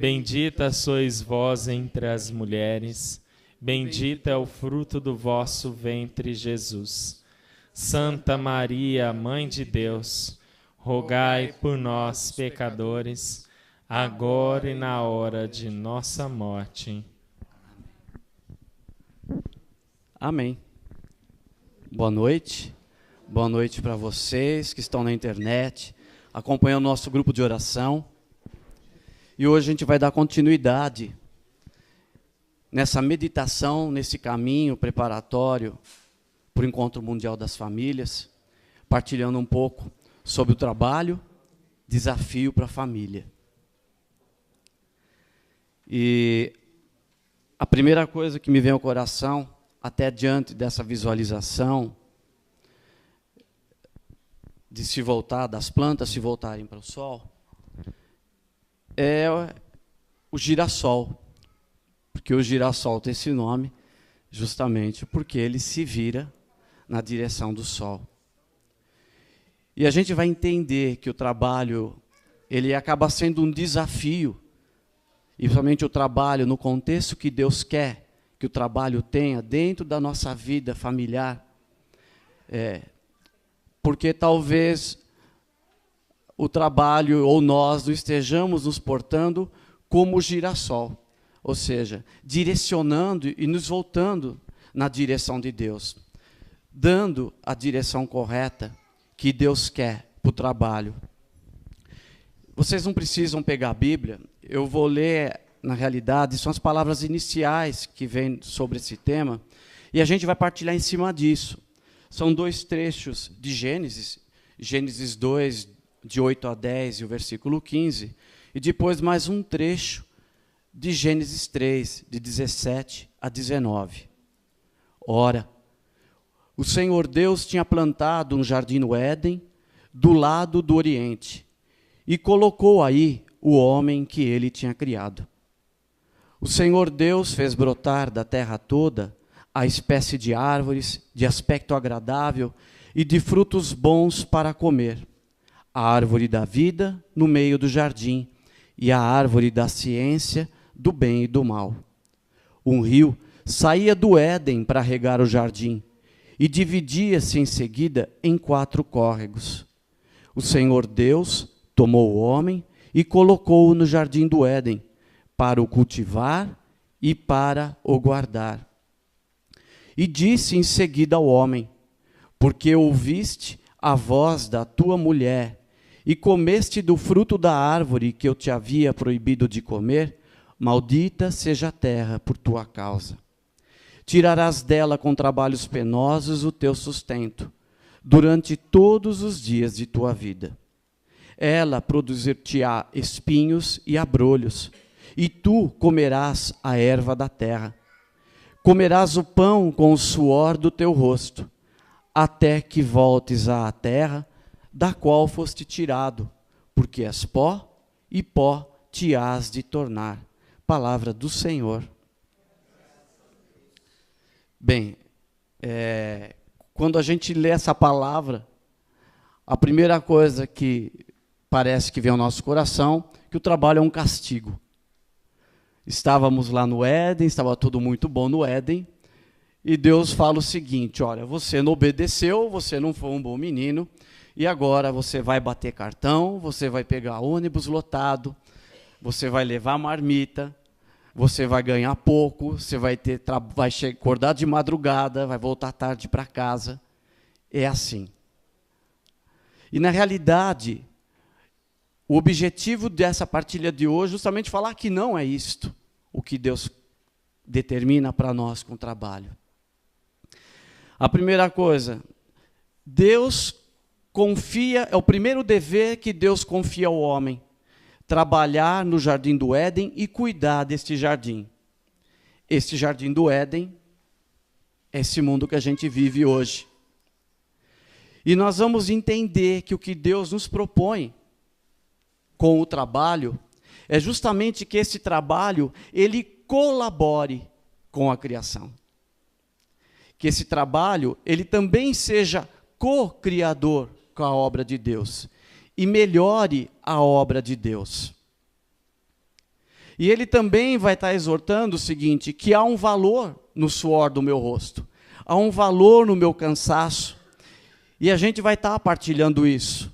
Bendita sois vós entre as mulheres, bendito é o fruto do vosso ventre, Jesus. Santa Maria, Mãe de Deus, rogai por nós, pecadores, agora e na hora de nossa morte. Amém. Boa noite. Boa noite para vocês que estão na internet, acompanhando o nosso grupo de oração. E hoje a gente vai dar continuidade nessa meditação, nesse caminho preparatório para o Encontro Mundial das Famílias, partilhando um pouco sobre o trabalho, desafio para a família. E a primeira coisa que me vem ao coração, até diante dessa visualização, de se voltar, das plantas se voltarem para o sol, é o girassol. Porque o girassol tem esse nome justamente porque ele se vira na direção do sol. E a gente vai entender que o trabalho, ele acaba sendo um desafio, e principalmente o trabalho no contexto que Deus quer que o trabalho tenha dentro da nossa vida familiar, porque talvez o trabalho ou nós não estejamos nos portando como o girassol, ou seja, direcionando e nos voltando na direção de Deus, dando a direção correta que Deus quer para o trabalho. Vocês não precisam pegar a Bíblia, eu vou ler, na realidade, são as palavras iniciais que vêm sobre esse tema, e a gente vai partilhar em cima disso. São dois trechos de Gênesis, Gênesis 2, de 8 a 10, e o versículo 15, e depois mais um trecho de Gênesis 3, de 17 a 19. Ora, o Senhor Deus tinha plantado um jardim no Éden, do lado do Oriente, e colocou aí o homem que ele tinha criado. O Senhor Deus fez brotar da terra toda a espécie de árvores de aspecto agradável e de frutos bons para comer. A árvore da vida no meio do jardim e a árvore da ciência do bem e do mal. Um rio saía do Éden para regar o jardim e dividia-se em seguida em 4 córregos. O Senhor Deus tomou o homem e colocou-o no jardim do Éden para o cultivar e para o guardar. E disse em seguida ao homem: porque ouviste a voz da tua mulher e comeste do fruto da árvore que eu te havia proibido de comer, maldita seja a terra por tua causa. Tirarás dela com trabalhos penosos o teu sustento, durante todos os dias de tua vida. Ela produzir-te-á espinhos e abrolhos, e tu comerás a erva da terra. Comerás o pão com o suor do teu rosto, até que voltes à terra, da qual foste tirado, porque és pó, e pó te hás de tornar. Palavra do Senhor. Bem, quando a gente lê essa palavra, a primeira coisa que parece que vem ao nosso coração, que o trabalho é um castigo. Estávamos lá no Éden, estava tudo muito bom no Éden, e Deus fala o seguinte: olha, você não obedeceu, você não foi um bom menino, e agora você vai bater cartão, você vai pegar ônibus lotado, você vai levar marmita, você vai ganhar pouco, você vai acordar de madrugada, vai voltar tarde para casa. É assim. E na realidade, o objetivo dessa partilha de hoje é justamente falar que não é isto o que Deus determina para nós com o trabalho. A primeira coisa, Deus confia, é o primeiro dever que Deus confia ao homem, trabalhar no jardim do Éden e cuidar deste jardim. Este jardim do Éden é esse mundo que a gente vive hoje. E nós vamos entender que o que Deus nos propõe com o trabalho é justamente que esse trabalho ele colabore com a criação. Que esse trabalho ele também seja co-criador com a obra de Deus e melhore a obra de Deus. E ele também vai estar exortando o seguinte, que há um valor no suor do meu rosto, há um valor no meu cansaço, e a gente vai estar partilhando isso.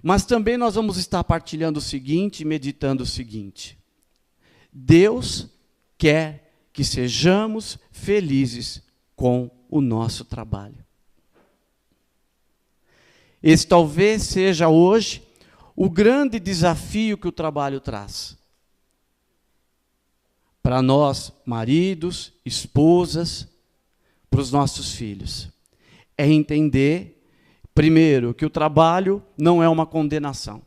Mas também nós vamos estar partilhando o seguinte, meditando o seguinte: Deus quer que sejamos felizes com o nosso trabalho. Esse talvez seja hoje o grande desafio que o trabalho traz. Para nós, maridos, esposas, para os nossos filhos. É entender, primeiro, que o trabalho não é uma condenação.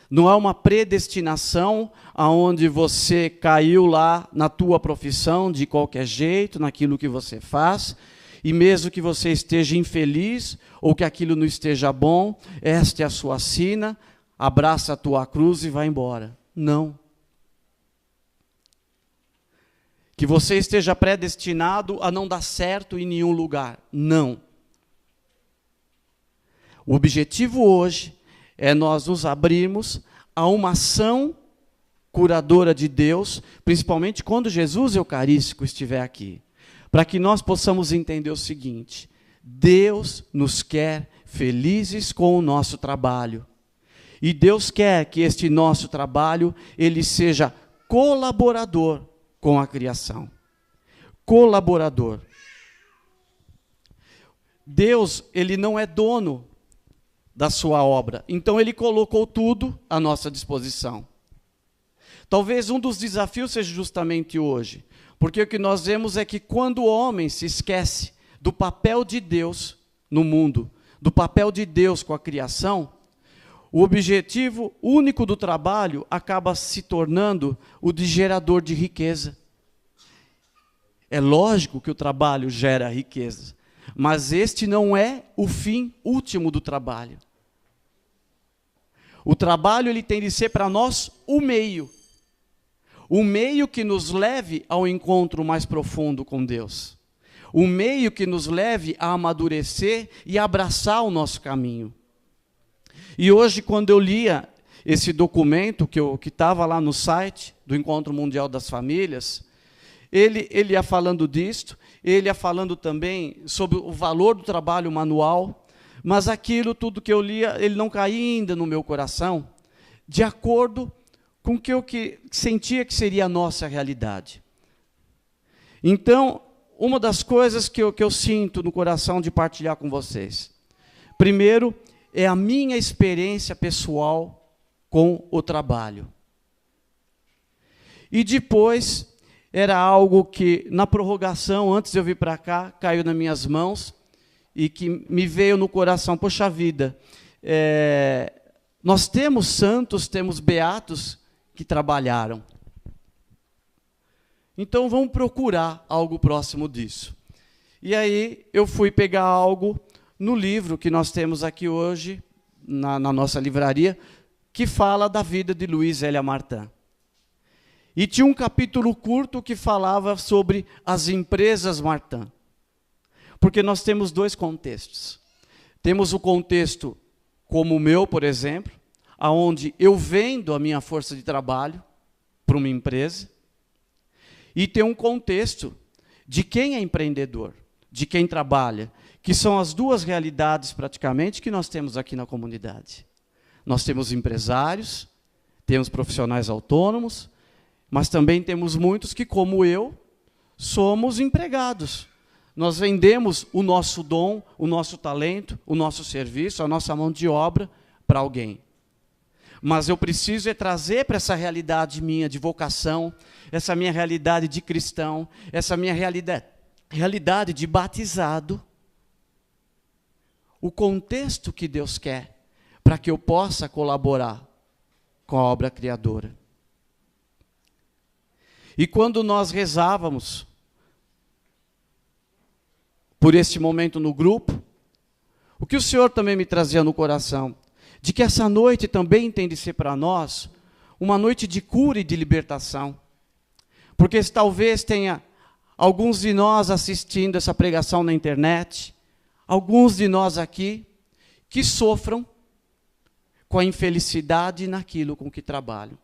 Não é uma predestinação aonde você caiu lá na tua profissão de qualquer jeito, naquilo que você faz, e mesmo que você esteja infeliz ou que aquilo não esteja bom, esta é a sua sina, abraça a tua cruz e vai embora. Não. Que você esteja predestinado a não dar certo em nenhum lugar. Não. O objetivo hoje é nós nos abrirmos a uma ação curadora de Deus, principalmente quando Jesus Eucarístico estiver aqui, para que nós possamos entender o seguinte: Deus nos quer felizes com o nosso trabalho. E Deus quer que este nosso trabalho ele seja colaborador com a criação. Colaborador. Deus, ele não é dono da sua obra, então ele colocou tudo à nossa disposição. Talvez um dos desafios seja justamente hoje, porque o que nós vemos é que quando o homem se esquece do papel de Deus no mundo, do papel de Deus com a criação, o objetivo único do trabalho acaba se tornando o de gerador de riqueza. É lógico que o trabalho gera riqueza, mas este não é o fim último do trabalho. O trabalho ele tem de ser para nós o meio que nos leve ao encontro mais profundo com Deus, o meio que nos leve a amadurecer e abraçar o nosso caminho. E hoje, quando eu lia esse documento que estava lá no site do Encontro Mundial das Famílias, ele ia falando disto, ele ia falando também sobre o valor do trabalho manual, mas aquilo tudo que eu lia, ele não caía ainda no meu coração, de acordo com o que eu sentia que seria a nossa realidade. Então, uma das coisas que eu sinto no coração de partilhar com vocês, primeiro, é a minha experiência pessoal com o trabalho. E depois, era algo que, na prorrogação, antes de eu vir para cá, caiu nas minhas mãos e que me veio no coração, poxa vida, nós temos santos, temos beatos que trabalharam. Então, vamos procurar algo próximo disso. E aí, eu fui pegar algo no livro que nós temos aqui hoje, na nossa livraria, que fala da vida de Luiz Elia Martin. E tinha um capítulo curto que falava sobre as empresas Martin. Porque nós temos dois contextos. Temos o contexto como o meu, por exemplo, onde eu vendo a minha força de trabalho para uma empresa, e tem um contexto de quem é empreendedor, de quem trabalha, que são as duas realidades praticamente que nós temos aqui na comunidade. Nós temos empresários, temos profissionais autônomos, mas também temos muitos que, como eu, somos empregados. Nós vendemos o nosso dom, o nosso talento, o nosso serviço, a nossa mão de obra para alguém. Mas eu preciso trazer para essa realidade minha de vocação, essa minha realidade de cristão, essa minha realidade de batizado, o contexto que Deus quer para que eu possa colaborar com a obra criadora. E quando nós rezávamos por este momento no grupo, o que o Senhor também me trazia no coração, de que essa noite também tem de ser para nós uma noite de cura e de libertação. Porque talvez tenha alguns de nós assistindo essa pregação na internet, alguns de nós aqui, que sofram com a infelicidade naquilo com que trabalham.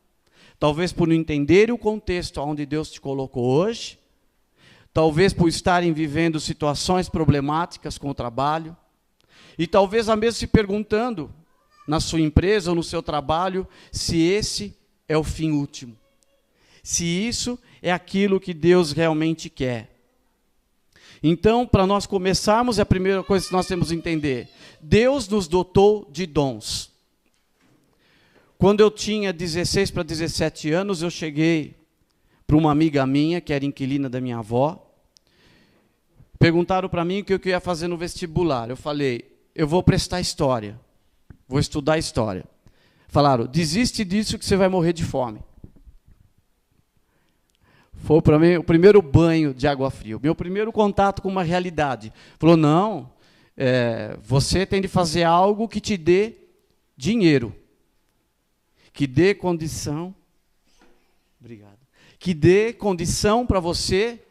talvez por não entender o contexto onde Deus te colocou hoje, talvez por estarem vivendo situações problemáticas com o trabalho, e talvez a mesmo se perguntando na sua empresa ou no seu trabalho se esse é o fim último, se isso é aquilo que Deus realmente quer. Então, para nós começarmos, a primeira coisa que nós temos que entender, Deus nos dotou de dons. Quando eu tinha 16 para 17 anos, eu cheguei para uma amiga minha, que era inquilina da minha avó, perguntaram para mim o que eu ia fazer no vestibular. Eu falei, eu vou prestar história, vou estudar história. Falaram, desiste disso que você vai morrer de fome. Foi para mim o primeiro banho de água fria, o meu primeiro contato com uma realidade. Falou, não, você tem de fazer algo que te dê dinheiro, que dê condição, obrigado, que dê condição para você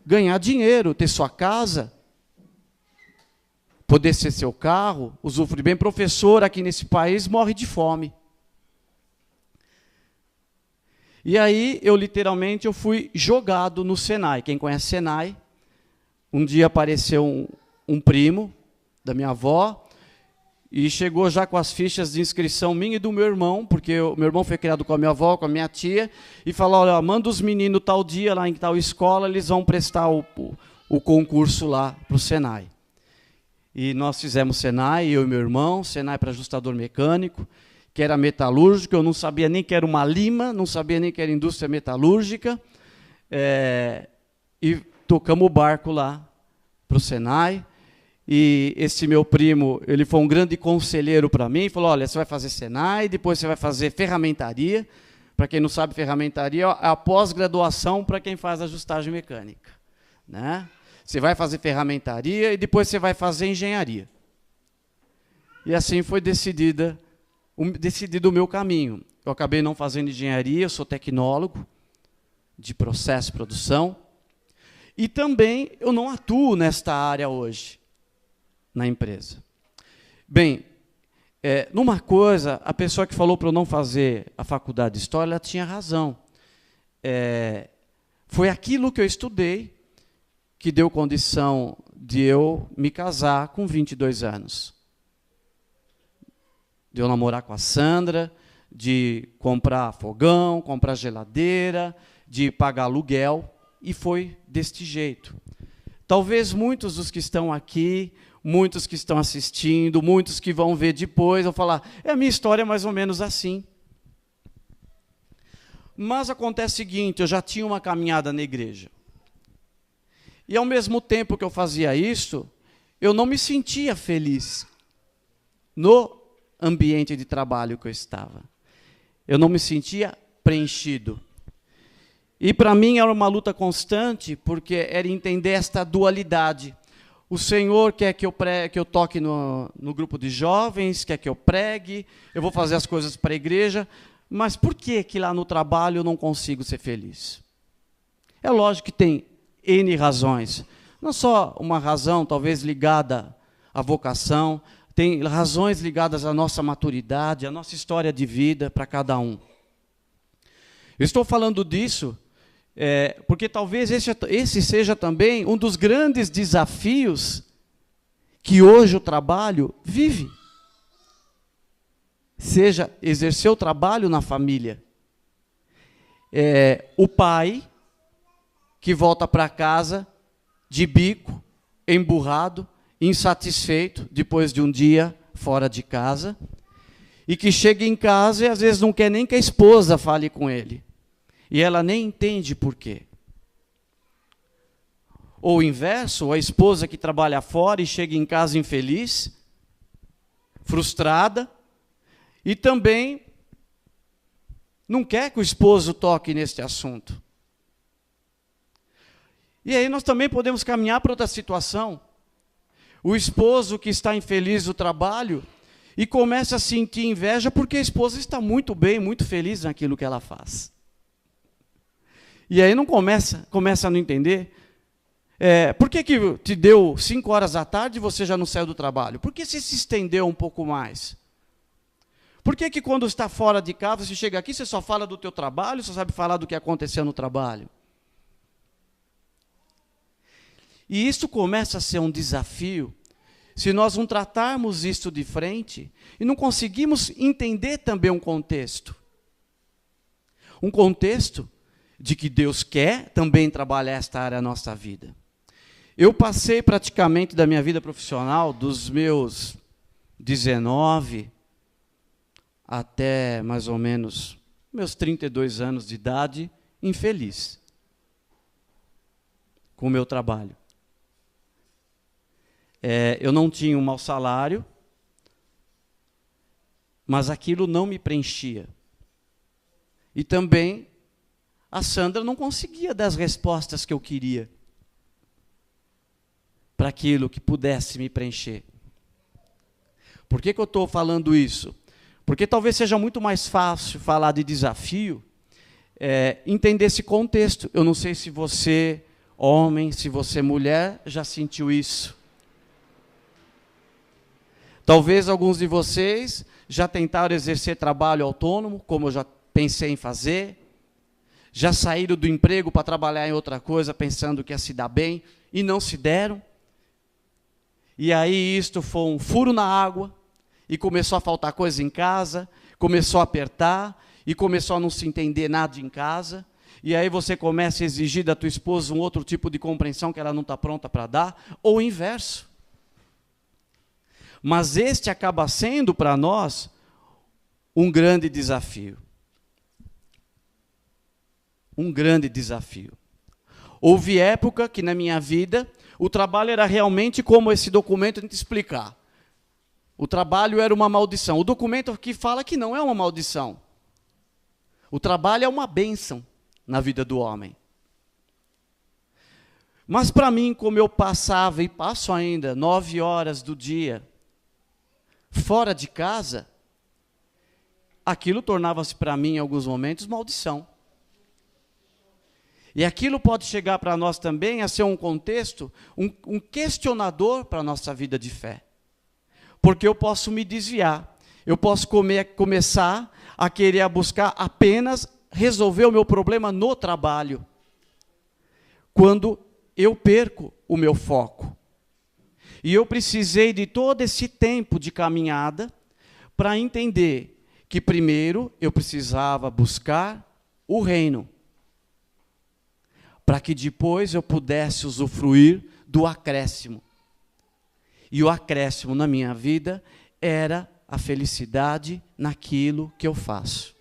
ganhar dinheiro, ter sua casa, poder ser seu carro, usufruir bem. Professor aqui nesse país morre de fome. E aí, eu fui jogado no Senai. Quem conhece Senai? Um dia apareceu um primo da minha avó e chegou já com as fichas de inscrição minha e do meu irmão, porque o meu irmão foi criado com a minha avó, com a minha tia, e falou, olha, manda os meninos tal dia lá em tal escola, eles vão prestar o concurso lá para o Senai. E nós fizemos Senai, eu e meu irmão, Senai para ajustador mecânico, que era metalúrgico, eu não sabia nem que era uma lima, não sabia nem que era indústria metalúrgica, e tocamos o barco lá para o Senai, e esse meu primo, ele foi um grande conselheiro para mim, falou, olha, você vai fazer Senai, depois você vai fazer ferramentaria, para quem não sabe, ferramentaria é a pós-graduação para quem faz ajustagem mecânica, né? Você vai fazer ferramentaria e depois você vai fazer engenharia. E assim foi decidido o meu caminho. Eu acabei não fazendo engenharia, eu sou tecnólogo de processo e produção. E também eu não atuo nesta área hoje, na empresa. Bem, numa coisa, a pessoa que falou para eu não fazer a faculdade de História, ela tinha razão. Foi aquilo que eu estudei que deu condição de eu me casar com 22 anos. De eu namorar com a Sandra, de comprar fogão, comprar geladeira, de pagar aluguel, e foi deste jeito. Talvez muitos dos que estão aqui, muitos que estão assistindo, muitos que vão ver depois, vão falar, a minha história é mais ou menos assim. Mas acontece o seguinte, eu já tinha uma caminhada na igreja. E, ao mesmo tempo que eu fazia isso, eu não me sentia feliz no ambiente de trabalho que eu estava. Eu não me sentia preenchido. E, para mim, era uma luta constante, porque era entender esta dualidade. O Senhor quer que eu toque no grupo de jovens, quer que eu pregue, eu vou fazer as coisas para a igreja, mas por que lá no trabalho eu não consigo ser feliz? É lógico que tem N razões. Não só uma razão, talvez, ligada à vocação, tem razões ligadas à nossa maturidade, à nossa história de vida para cada um. Eu estou falando disso porque talvez esse seja também um dos grandes desafios que hoje o trabalho vive. Seja exercer o trabalho na família. O pai que volta para casa de bico, emburrado, insatisfeito, depois de um dia fora de casa, e que chega em casa e às vezes não quer nem que a esposa fale com ele. E ela nem entende por quê. Ou o inverso, a esposa que trabalha fora e chega em casa infeliz, frustrada, e também não quer que o esposo toque neste assunto. E aí nós também podemos caminhar para outra situação. O esposo que está infeliz no trabalho e começa a sentir inveja porque a esposa está muito bem, muito feliz naquilo que ela faz. E aí não começa a não entender. Por que te deu 5 horas da tarde e você já não saiu do trabalho? Por que você se estendeu um pouco mais? Por que que quando está fora de casa, você chega aqui, você só fala do teu trabalho, só sabe falar do que aconteceu no trabalho? E isso começa a ser um desafio, se nós não tratarmos isso de frente, e não conseguimos entender também um contexto. Um contexto de que Deus quer também trabalhar esta área da nossa vida. Eu passei praticamente da minha vida profissional, dos meus 19 até mais ou menos meus 32 anos de idade, infeliz com o meu trabalho. Eu não tinha um mau salário, mas aquilo não me preenchia. E também a Sandra não conseguia dar as respostas que eu queria para aquilo que pudesse me preencher. Por que que eu estou falando isso? Porque talvez seja muito mais fácil falar de desafio, entender esse contexto. Eu não sei se você, homem, se você, mulher, já sentiu isso. Talvez alguns de vocês já tentaram exercer trabalho autônomo, como eu já pensei em fazer, já saíram do emprego para trabalhar em outra coisa, pensando que ia se dar bem, e não se deram. E aí isto foi um furo na água, e começou a faltar coisa em casa, começou a apertar, e começou a não se entender nada em casa, e aí você começa a exigir da tua esposa um outro tipo de compreensão que ela não está pronta para dar, ou o inverso. Mas este acaba sendo para nós um grande desafio. Um grande desafio. Houve época que na minha vida o trabalho era realmente como esse documento te explicar. O trabalho era uma maldição. O documento aqui fala que não é uma maldição. O trabalho é uma bênção na vida do homem. Mas para mim, como eu passava e passo ainda 9 horas do dia fora de casa, aquilo tornava-se para mim, em alguns momentos, maldição. E aquilo pode chegar para nós também a ser um contexto, um questionador para a nossa vida de fé. Porque eu posso me desviar, eu posso começar a querer buscar apenas resolver o meu problema no trabalho, quando eu perco o meu foco. E eu precisei de todo esse tempo de caminhada para entender que primeiro eu precisava buscar o reino, para que depois eu pudesse usufruir do acréscimo. E o acréscimo na minha vida era a felicidade naquilo que eu faço.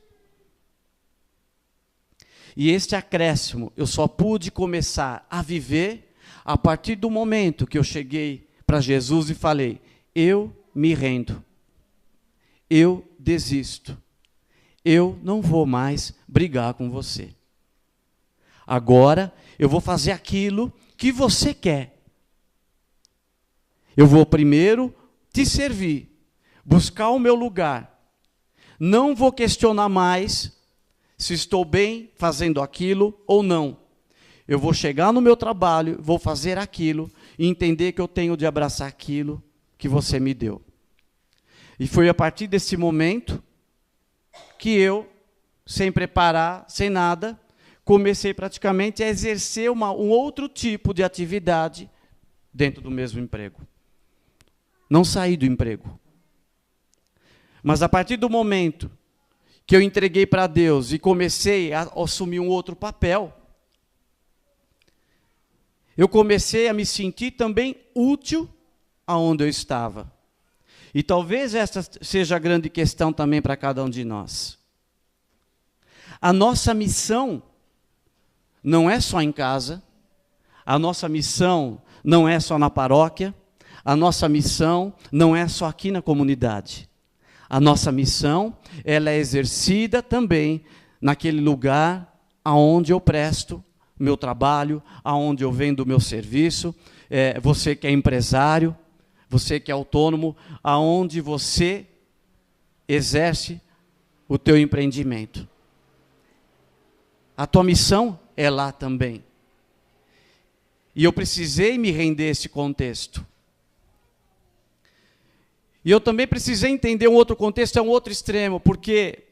E este acréscimo eu só pude começar a viver a partir do momento que eu cheguei para Jesus e falei: eu me rendo, eu desisto, eu não vou mais brigar com você. Agora eu vou fazer aquilo que você quer. Eu vou primeiro te servir, buscar o meu lugar. Não vou questionar mais se estou bem fazendo aquilo ou não. Eu vou chegar no meu trabalho, vou fazer aquilo e entender que eu tenho de abraçar aquilo que você me deu. E foi a partir desse momento que eu, sem preparar, sem nada, comecei praticamente a exercer um outro tipo de atividade dentro do mesmo emprego. Não saí do emprego. Mas a partir do momento que eu entreguei para Deus e comecei a assumir um outro papel, eu comecei a me sentir também útil aonde eu estava. E talvez essa seja a grande questão também para cada um de nós. A nossa missão não é só em casa, a nossa missão não é só na paróquia, a nossa missão não é só aqui na comunidade. A nossa missão, ela é exercida também naquele lugar aonde eu presto meu trabalho, aonde eu vendo o meu serviço, você que é empresário, você que é autônomo, aonde você exerce o teu empreendimento. A tua missão é lá também. E eu precisei me render a esse contexto. E eu também precisei entender um outro contexto, é um outro extremo, porque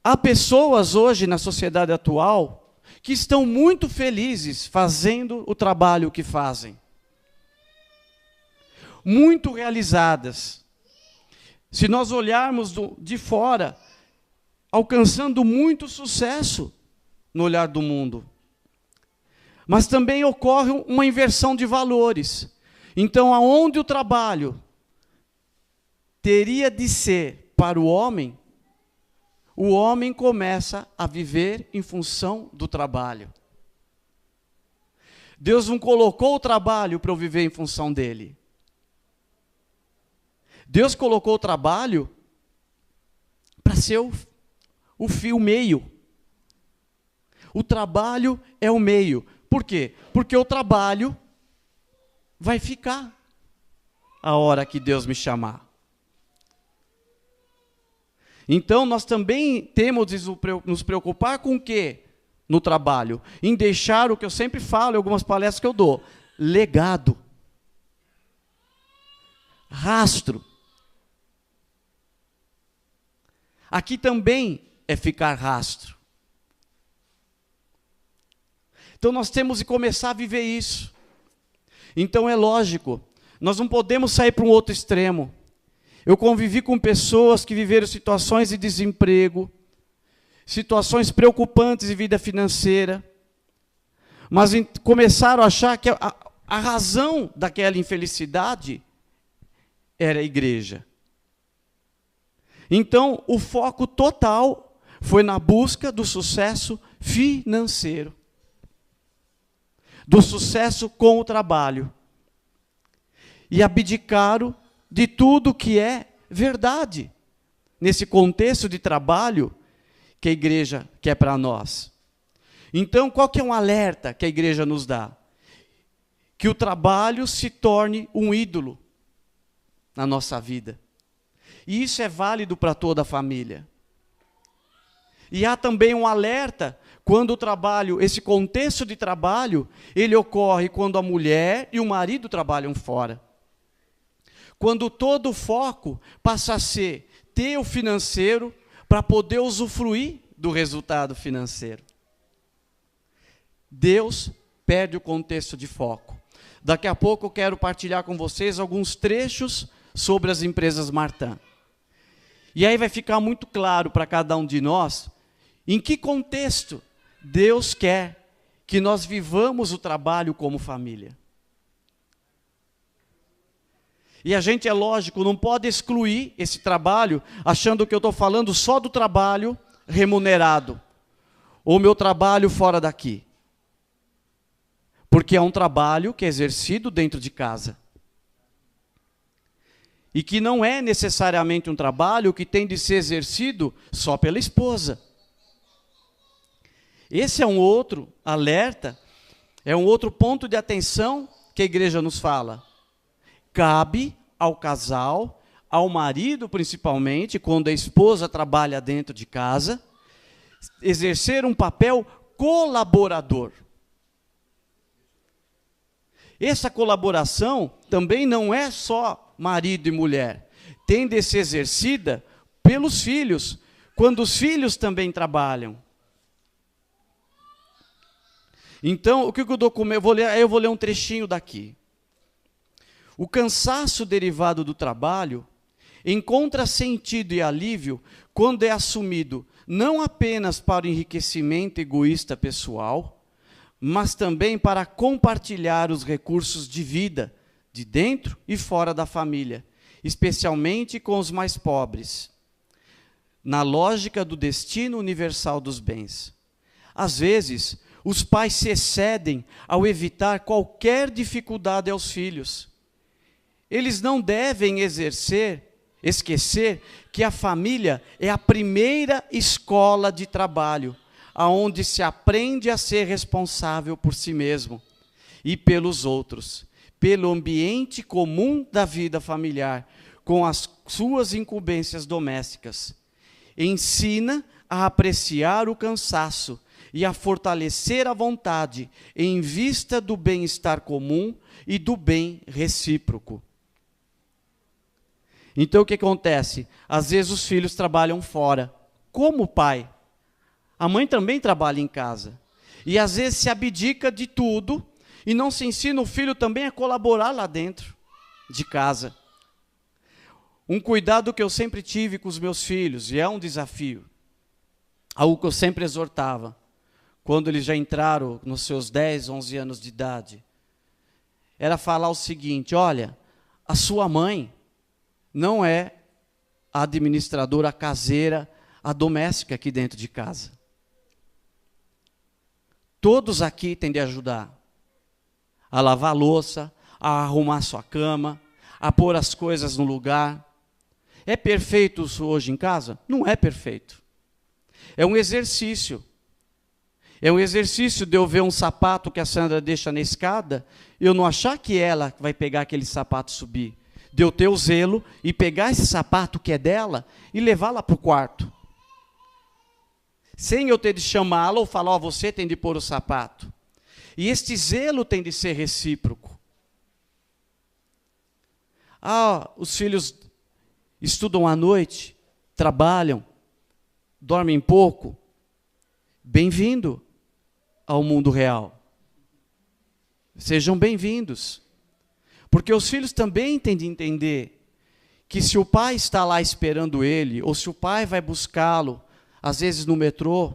há pessoas hoje na sociedade atual que estão muito felizes fazendo o trabalho que fazem. Muito realizadas. Se nós olharmos de fora, alcançando muito sucesso no olhar do mundo. Mas também ocorre uma inversão de valores. Então, aonde o trabalho teria de ser para o homem começa a viver em função do trabalho. Deus não colocou o trabalho para eu viver em função dele. Deus colocou o trabalho para ser o meio. O trabalho é o meio. Por quê? Porque o trabalho vai ficar a hora que Deus me chamar. Então, nós também temos de nos preocupar com o quê? No trabalho. Em deixar o que eu sempre falo, em algumas palestras que eu dou, legado. Rastro. Aqui também é ficar rastro. Então, nós temos de começar a viver isso. Então, é lógico, nós não podemos sair para um outro extremo. Eu convivi com pessoas que viveram situações de desemprego, situações preocupantes de vida financeira, mas começaram a achar que a razão daquela infelicidade era a igreja. Então, o foco total foi na busca do sucesso financeiro, do sucesso com o trabalho, e abdicaram de tudo que é verdade, nesse contexto de trabalho que a igreja quer para nós. Então, qual que é um alerta que a igreja nos dá? Que o trabalho se torne um ídolo na nossa vida. E isso é válido para toda a família. E há também um alerta quando o trabalho, esse contexto de trabalho, ele ocorre quando a mulher e o marido trabalham fora. Quando todo o foco passa a ser ter o financeiro para poder usufruir do resultado financeiro. Deus perde o contexto de foco. Daqui a pouco eu quero partilhar com vocês alguns trechos sobre as empresas Martã. E aí vai ficar muito claro para cada um de nós em que contexto Deus quer que nós vivamos o trabalho como família. E a gente, é lógico, não pode excluir esse trabalho achando que eu estou falando só do trabalho remunerado, ou meu trabalho fora daqui. Porque é um trabalho que é exercido dentro de casa. E que não é necessariamente um trabalho que tem de ser exercido só pela esposa. Esse é um outro alerta, é um outro ponto de atenção que a igreja nos fala. Cabe ao casal, ao marido principalmente, quando a esposa trabalha dentro de casa, exercer um papel colaborador. Essa colaboração também não é só marido e mulher, tem de ser exercida pelos filhos, quando os filhos também trabalham. Então, o que eu documento? Eu vou ler um trechinho daqui. O cansaço derivado do trabalho encontra sentido e alívio quando é assumido não apenas para o enriquecimento egoísta pessoal, mas também para compartilhar os recursos de vida, de dentro e fora da família, especialmente com os mais pobres, na lógica do destino universal dos bens. Às vezes, os pais se excedem ao evitar qualquer dificuldade aos filhos. Eles não devem esquecer que a família é a primeira escola de trabalho, aonde se aprende a ser responsável por si mesmo e pelos outros, pelo ambiente comum da vida familiar, com as suas incumbências domésticas. Ensina a apreciar o cansaço e a fortalecer a vontade em vista do bem-estar comum e do bem recíproco. Então, o que acontece? Às vezes os filhos trabalham fora. Como o pai? A mãe também trabalha em casa. E às vezes se abdica de tudo e não se ensina o filho também a colaborar lá dentro de casa. Um cuidado que eu sempre tive com os meus filhos, e é um desafio, algo que eu sempre exortava, quando eles já entraram nos seus 10, 11 anos de idade, era falar o seguinte: olha, a sua mãe não é a administradora caseira, a doméstica aqui dentro de casa. Todos aqui têm de ajudar a lavar a louça, a arrumar sua cama, a pôr as coisas no lugar. É perfeito isso hoje em casa? Não é perfeito. É um exercício. É um exercício de eu ver um sapato que a Sandra deixa na escada, e eu não achar que ela vai pegar aquele sapato e subir. De eu ter o zelo e pegar esse sapato que é dela e levá-la para o quarto. Sem eu ter de chamá-la ou falar, você tem de pôr o sapato. E este zelo tem de ser recíproco. Os filhos estudam à noite, trabalham, dormem pouco. Bem-vindo ao mundo real. Sejam bem-vindos. Porque os filhos também têm de entender que se o pai está lá esperando ele, ou se o pai vai buscá-lo, às vezes no metrô,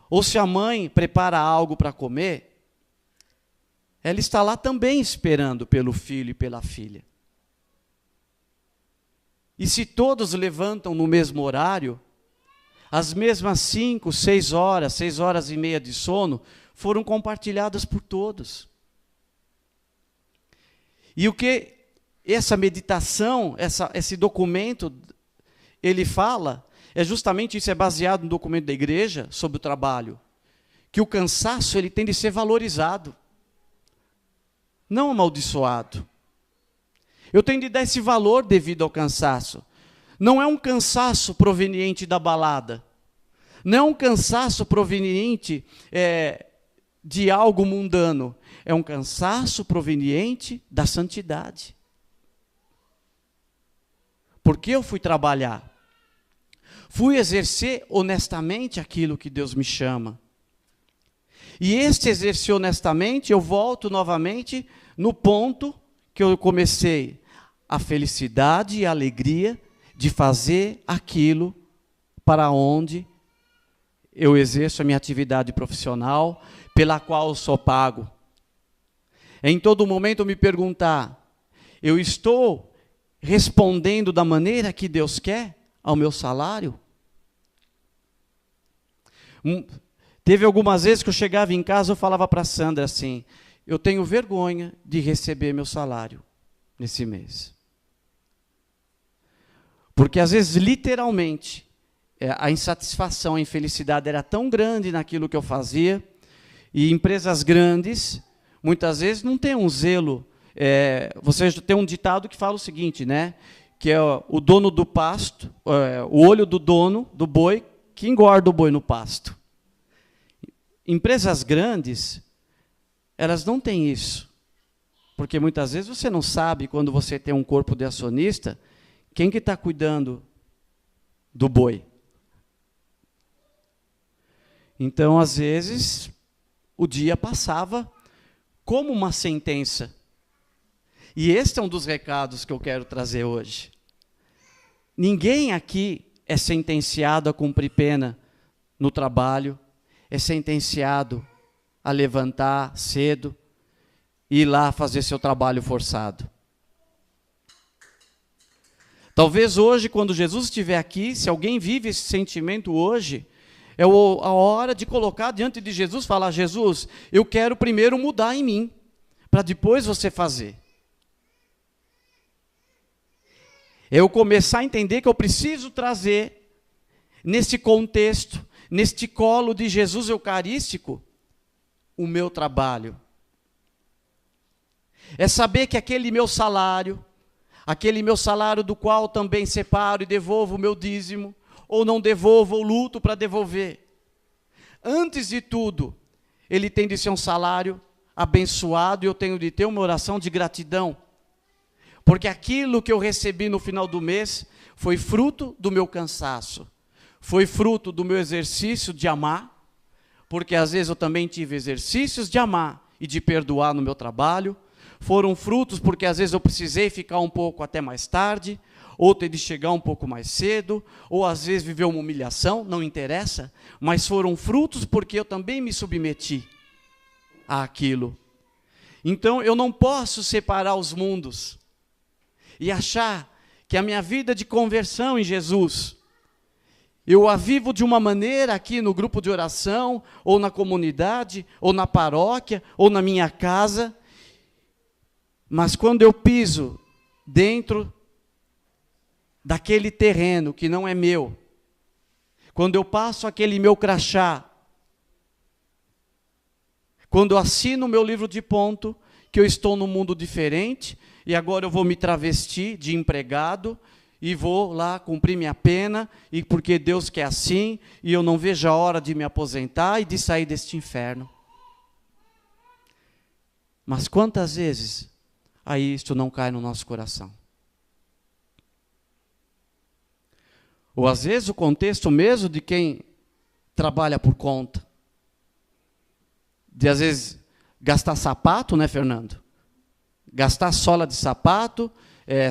ou se a mãe prepara algo para comer, ela está lá também esperando pelo filho e pela filha. E se todos levantam no mesmo horário, as mesmas 5, 6 horas, 6 horas e meia de sono, foram compartilhadas por todos. E o que essa meditação, esse documento, ele fala, é justamente isso, é baseado no documento da igreja sobre o trabalho, que o cansaço ele tem de ser valorizado, não amaldiçoado. Eu tenho de dar esse valor devido ao cansaço. Não é um cansaço proveniente da balada, não é um cansaço proveniente de algo mundano, é um cansaço proveniente da santidade. Porque eu fui trabalhar, fui exercer honestamente aquilo que Deus me chama. E este exercer honestamente, eu volto novamente no ponto que eu comecei, a felicidade e a alegria de fazer aquilo para onde eu exerço a minha atividade profissional, pela qual eu sou pago. Em todo momento eu me perguntar, eu estou respondendo da maneira que Deus quer ao meu salário? Teve algumas vezes que eu chegava em casa, eu falava para a Sandra assim, eu tenho vergonha de receber meu salário nesse mês. Porque às vezes, literalmente, a insatisfação, a infelicidade era tão grande naquilo que eu fazia, e empresas grandes, muitas vezes, não têm um zelo. Você tem um ditado que fala o seguinte, né? Que é o dono do pasto, o olho do dono do boi, que engorda o boi no pasto. Empresas grandes, elas não têm isso. Porque muitas vezes você não sabe, quando você tem um corpo de acionista, quem que está cuidando do boi. Então, às vezes, o dia passava como uma sentença. E este é um dos recados que eu quero trazer hoje. Ninguém aqui é sentenciado a cumprir pena no trabalho, é sentenciado a levantar cedo e ir lá fazer seu trabalho forçado. Talvez hoje, quando Jesus estiver aqui, se alguém vive esse sentimento hoje, é a hora de colocar diante de Jesus, falar, Jesus, eu quero primeiro mudar em mim, para depois você fazer. Eu começar a entender que eu preciso trazer, nesse contexto, neste colo de Jesus eucarístico, o meu trabalho. É saber que aquele meu salário do qual também separo e devolvo o meu dízimo, ou não devolvo, ou luto para devolver. Antes de tudo, ele tem de ser um salário abençoado, e eu tenho de ter uma oração de gratidão. Porque aquilo que eu recebi no final do mês foi fruto do meu cansaço, foi fruto do meu exercício de amar, porque às vezes eu também tive exercícios de amar e de perdoar no meu trabalho, foram frutos porque às vezes eu precisei ficar um pouco até mais tarde, ou ter de chegar um pouco mais cedo, ou às vezes viver uma humilhação, não interessa, mas foram frutos porque eu também me submeti àquilo. Então eu não posso separar os mundos e achar que a minha vida de conversão em Jesus, eu a vivo de uma maneira aqui no grupo de oração, ou na comunidade, ou na paróquia, ou na minha casa, mas quando eu piso dentro daquele terreno que não é meu, quando eu passo aquele meu crachá, quando eu assino o meu livro de ponto, que eu estou num mundo diferente, e agora eu vou me travestir de empregado, e vou lá cumprir minha pena, e porque Deus quer assim, e eu não vejo a hora de me aposentar e de sair deste inferno. Mas quantas vezes aí isto não cai no nosso coração? Ou às vezes o contexto mesmo de quem trabalha por conta. De às vezes gastar sapato, né, Fernando? Gastar sola de sapato,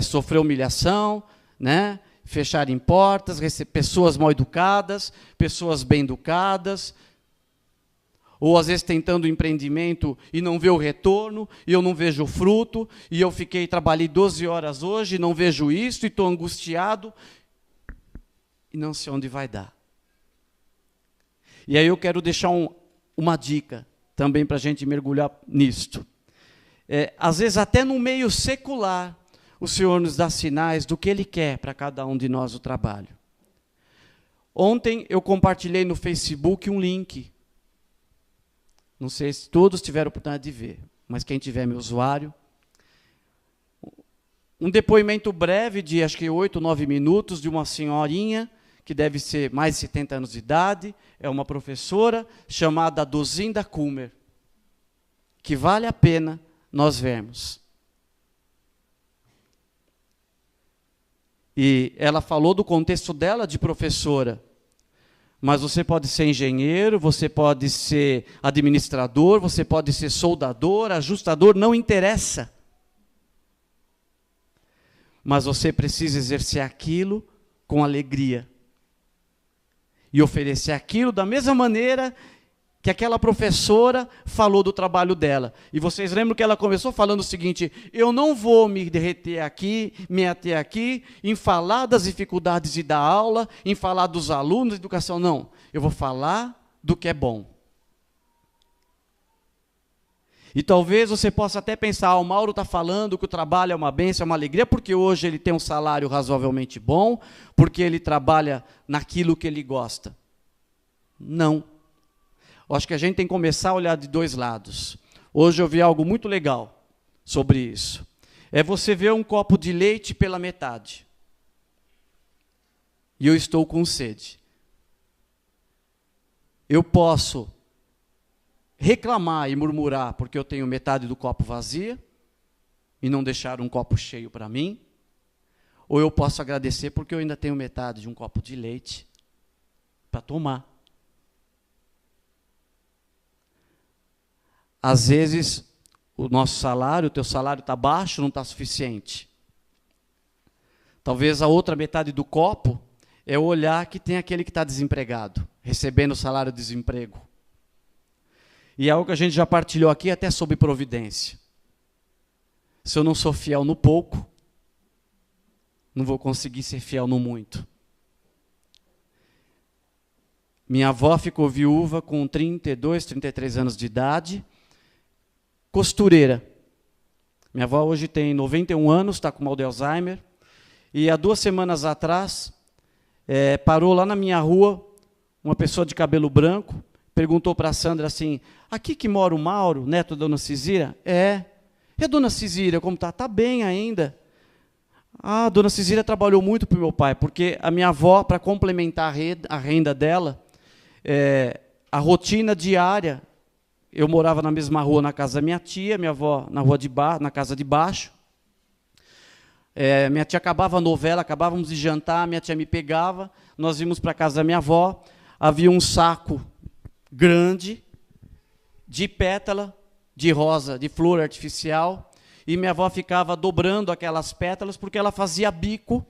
sofrer humilhação, né? Fechar em portas, pessoas mal educadas, pessoas bem educadas, ou às vezes tentando empreendimento e não vê o retorno, e eu não vejo o fruto, e eu trabalhei 12 horas hoje, não vejo isso, e estou angustiado, e não sei onde vai dar. E aí eu quero deixar uma dica também para a gente mergulhar nisto. Às vezes até no meio secular, o Senhor nos dá sinais do que Ele quer para cada um de nós o trabalho. Ontem eu compartilhei no Facebook um link. Não sei se todos tiveram a oportunidade de ver, mas quem tiver meu usuário. Um depoimento breve de acho que 8, 9 minutos de uma senhorinha que deve ser mais de 70 anos de idade, é uma professora chamada Dozinda Kummer, que vale a pena nós vermos. E ela falou do contexto dela de professora, mas você pode ser engenheiro, você pode ser administrador, você pode ser soldador, ajustador, não interessa. Mas você precisa exercer aquilo com alegria. E oferecer aquilo da mesma maneira que aquela professora falou do trabalho dela. E vocês lembram que ela começou falando o seguinte: eu não vou me ater aqui, em falar das dificuldades de dar aula, em falar dos alunos, de educação, não. Eu vou falar do que é bom. E talvez você possa até pensar, o Mauro está falando que o trabalho é uma bênção, é uma alegria, porque hoje ele tem um salário razoavelmente bom, porque ele trabalha naquilo que ele gosta. Não. Eu acho que a gente tem que começar a olhar de dois lados. Hoje eu vi algo muito legal sobre isso. É você ver um copo de leite pela metade. E eu estou com sede. Eu posso reclamar e murmurar porque eu tenho metade do copo vazia e não deixar um copo cheio para mim, ou eu posso agradecer porque eu ainda tenho metade de um copo de leite para tomar. Às vezes, o nosso salário, o teu salário está baixo, não está suficiente. Talvez a outra metade do copo é olhar que tem aquele que está desempregado, recebendo o salário de desemprego. E é algo que a gente já partilhou aqui até sobre providência. Se eu não sou fiel no pouco, não vou conseguir ser fiel no muito. Minha avó ficou viúva com 32, 33 anos de idade, costureira. Minha avó hoje tem 91 anos, está com mal de Alzheimer, e há 2 semanas atrás, parou lá na minha rua uma pessoa de cabelo branco, perguntou para a Sandra assim: aqui que mora o Mauro, neto da dona Cizira? É. E a dona Cizira, como está? Está bem ainda. Ah, a dona Cizira trabalhou muito para o meu pai, porque a minha avó, para complementar a renda dela, a rotina diária, eu morava na mesma rua na casa da minha tia, minha avó na rua na casa de baixo. Minha tia acabava a novela, acabávamos de jantar, minha tia me pegava, nós íamos para a casa da minha avó, havia um saco grande de pétala, de rosa, de flor artificial, e minha avó ficava dobrando aquelas pétalas, porque ela fazia bico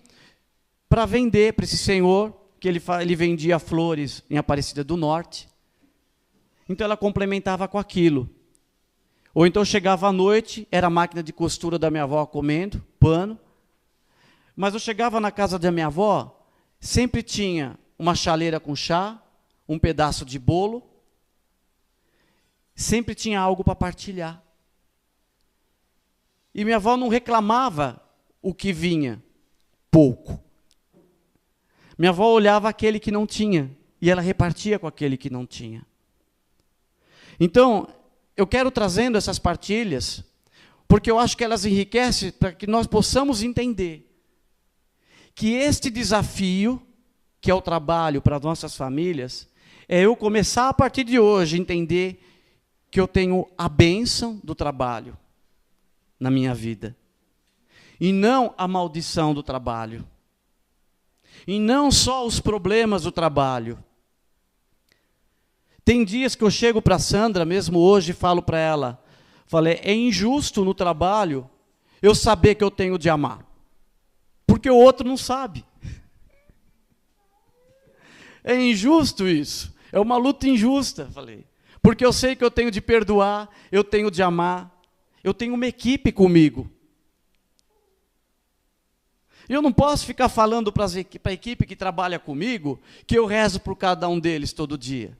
para vender para esse senhor, que ele vendia flores em Aparecida do Norte. Então ela complementava com aquilo. Ou então chegava à noite, era a máquina de costura da minha avó comendo, pano. Mas eu chegava na casa da minha avó, sempre tinha uma chaleira com chá, um pedaço de bolo, sempre tinha algo para partilhar. E minha avó não reclamava o que vinha, pouco. Minha avó olhava aquele que não tinha, e ela repartia com aquele que não tinha. Então, eu quero trazendo essas partilhas, porque eu acho que elas enriquecem para que nós possamos entender que este desafio, que é o trabalho para as nossas famílias, é eu começar a partir de hoje a entender que eu tenho a bênção do trabalho na minha vida, e não a maldição do trabalho, e não só os problemas do trabalho. Tem dias que eu chego para a Sandra, mesmo hoje, e falo para ela, falei, é injusto no trabalho eu saber que eu tenho de amar, porque o outro não sabe. É injusto isso, é uma luta injusta, falei, porque eu sei que eu tenho de perdoar, eu tenho de amar, eu tenho uma equipe comigo. Eu não posso ficar falando para a equipe que trabalha comigo que eu rezo por cada um deles todo dia.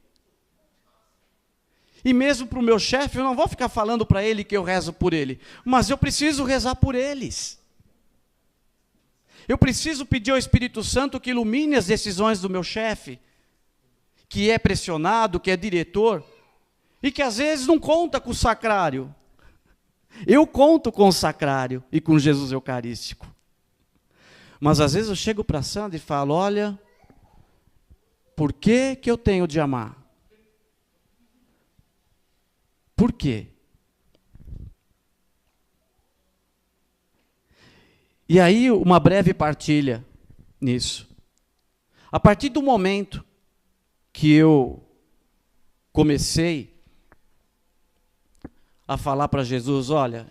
E mesmo para o meu chefe, eu não vou ficar falando para ele que eu rezo por ele, mas eu preciso rezar por eles. Eu preciso pedir ao Espírito Santo que ilumine as decisões do meu chefe, que é pressionado, que é diretor, e que às vezes não conta com o sacrário. Eu conto com o sacrário e com Jesus Eucarístico. Mas às vezes eu chego para a Sandra e falo, olha, por que eu tenho de amar? Por quê? E aí, uma breve partilha nisso. A partir do momento que eu comecei a falar para Jesus, olha,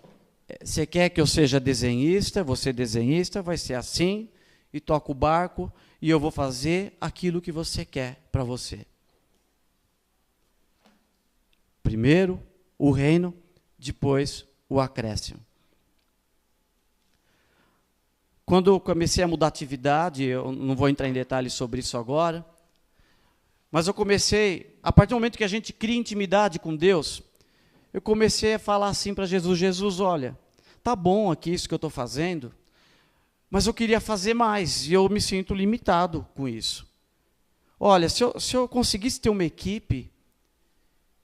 você quer que eu seja desenhista, você desenhista, vai ser assim, e toco o barco, e eu vou fazer aquilo que você quer para você. Primeiro o reino, depois o acréscimo. Quando eu comecei a mudar a atividade, eu não vou entrar em detalhes sobre isso agora, mas eu comecei, a partir do momento que a gente cria intimidade com Deus, eu comecei a falar assim para Jesus, Jesus, olha, tá bom aqui isso que eu estou fazendo, mas eu queria fazer mais, e eu me sinto limitado com isso. Olha, se eu conseguisse ter uma equipe,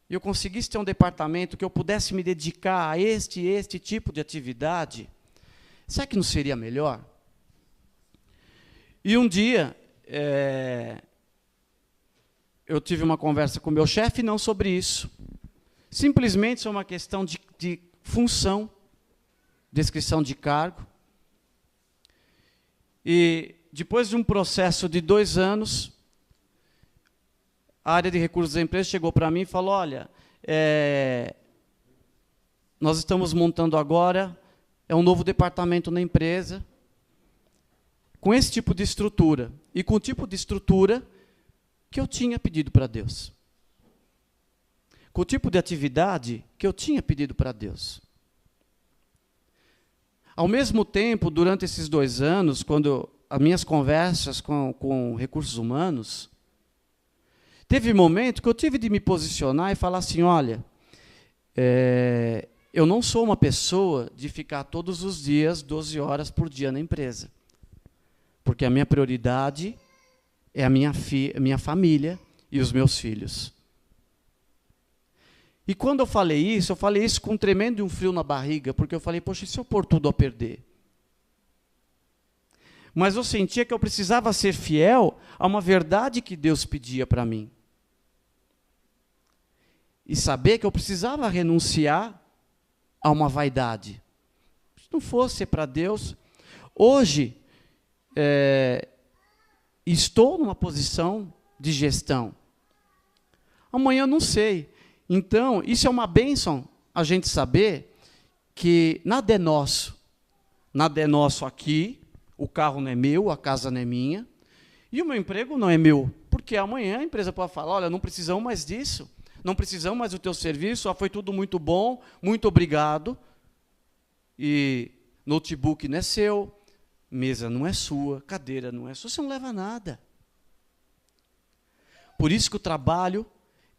e eu conseguisse ter um departamento que eu pudesse me dedicar a este tipo de atividade, será que não seria melhor? E um dia, eu tive uma conversa com o meu chefe, não sobre isso. Simplesmente sobre uma questão de função, descrição de cargo. E depois de um processo de 2 anos, a área de recursos da empresa chegou para mim e falou, olha, nós estamos montando agora um novo departamento na empresa, com esse tipo de estrutura, e com o tipo de estrutura que eu tinha pedido para Deus. Com o tipo de atividade que eu tinha pedido para Deus. Ao mesmo tempo, durante esses 2 anos, quando as minhas conversas com recursos humanos, teve momento que eu tive de me posicionar e falar assim, olha, eu não sou uma pessoa de ficar todos os dias, 12 horas por dia na empresa. Porque a minha prioridade é a minha família e os meus filhos. E quando eu falei isso com um tremendo frio na barriga, porque eu falei, poxa, e se eu pôr tudo a perder? Mas eu sentia que eu precisava ser fiel a uma verdade que Deus pedia para mim. E saber que eu precisava renunciar a uma vaidade. Se não fosse para Deus, Hoje, estou numa posição de gestão. Amanhã não sei. Então, isso é uma bênção, a gente saber que nada é nosso. Nada é nosso aqui, o carro não é meu, a casa não é minha, e o meu emprego não é meu, porque amanhã a empresa pode falar, olha, não precisamos mais disso, não precisamos mais do teu serviço, já foi tudo muito bom, muito obrigado, e notebook não é seu, mesa não é sua, cadeira não é sua, você não leva nada. Por isso que o trabalho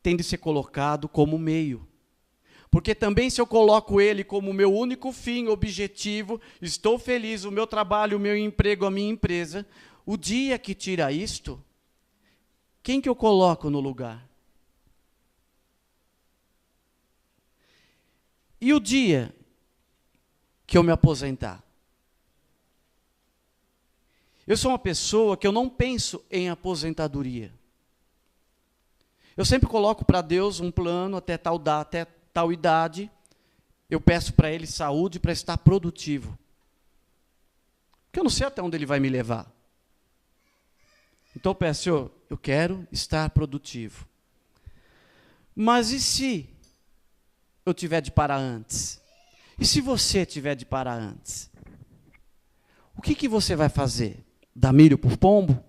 tem de ser colocado como meio. Porque também se eu coloco ele como meu único fim, objetivo, estou feliz, o meu trabalho, o meu emprego, a minha empresa, o dia que tira isto, quem que eu coloco no lugar? E o dia que eu me aposentar? Eu sou uma pessoa que eu não penso em aposentadoria. Eu sempre coloco para Deus um plano até tal idade, eu peço para Ele saúde para estar produtivo. Porque eu não sei até onde Ele vai me levar. Então eu peço, Senhor, eu quero estar produtivo. Mas e se eu tiver de parar antes? E se você tiver de parar antes? O que você vai fazer? Dar milho por pombo?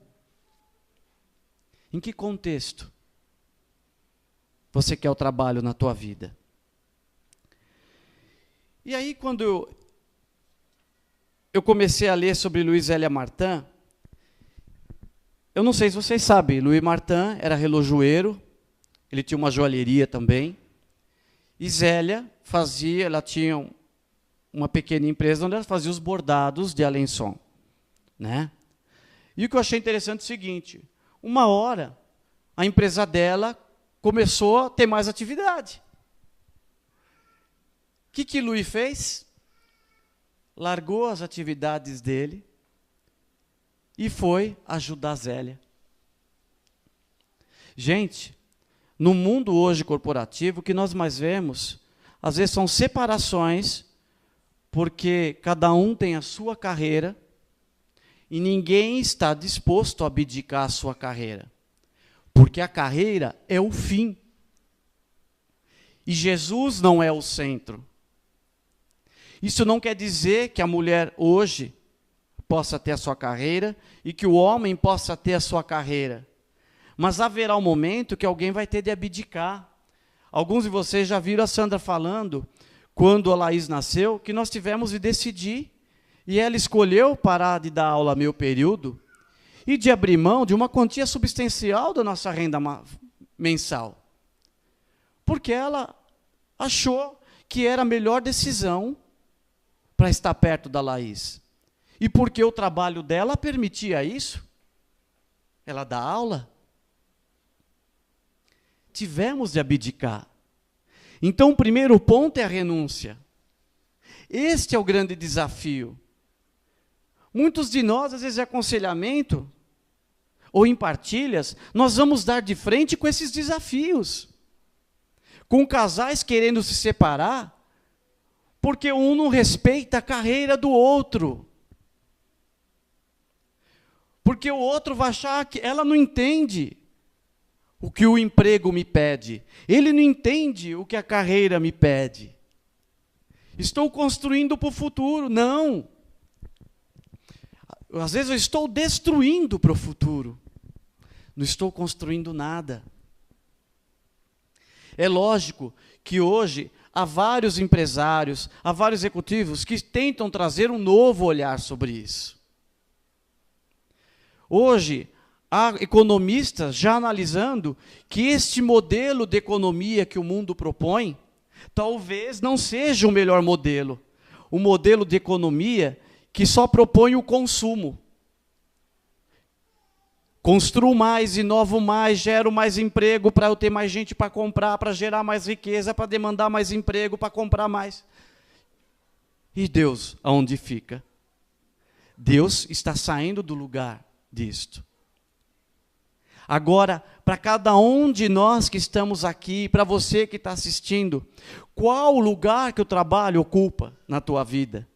Em que contexto você quer o trabalho na tua vida? E aí, quando eu comecei a ler sobre Louis Zélia Martin, eu não sei se vocês sabem, Louis Martin era relojoeiro, ele tinha uma joalheria também, e Zélia ela tinha uma pequena empresa onde ela fazia os bordados de Alençon, né? E o que eu achei interessante é o seguinte, uma hora a empresa dela começou a ter mais atividade. O que Louis fez? Largou as atividades dele e foi ajudar Zélia. Gente, no mundo hoje corporativo, o que nós mais vemos, às vezes são separações, porque cada um tem a sua carreira e ninguém está disposto a abdicar a sua carreira. Porque a carreira é o fim. E Jesus não é o centro. Isso não quer dizer que a mulher hoje possa ter a sua carreira e que o homem possa ter a sua carreira. Mas haverá um momento que alguém vai ter de abdicar. Alguns de vocês já viram a Sandra falando, quando a Laís nasceu, que nós tivemos de decidir. E ela escolheu parar de dar aula meio período e de abrir mão de uma quantia substancial da nossa renda mensal. Porque ela achou que era a melhor decisão para estar perto da Laís. E porque o trabalho dela permitia isso, ela dá aula. Tivemos de abdicar. Então, o primeiro ponto é a renúncia. Este é o grande desafio. Muitos de nós, às vezes, em aconselhamento ou em partilhas, nós vamos dar de frente com esses desafios. Com casais querendo se separar, porque um não respeita a carreira do outro. Porque o outro vai achar que ela não entende o que o emprego me pede. Ele não entende o que a carreira me pede. Estou construindo para o futuro. Não. Às vezes eu estou destruindo para o futuro. Não estou construindo nada. É lógico que hoje há vários empresários, há vários executivos que tentam trazer um novo olhar sobre isso. Hoje, há economistas já analisando que este modelo de economia que o mundo propõe, talvez não seja o melhor modelo. O modelo de economia que só propõe o consumo. Construo mais, inovo mais, gero mais emprego para eu ter mais gente para comprar, para gerar mais riqueza, para demandar mais emprego, para comprar mais. E Deus, aonde fica? Deus está saindo do lugar disto. Agora, para cada um de nós que estamos aqui, para você que está assistindo, qual o lugar que o trabalho ocupa na tua vida?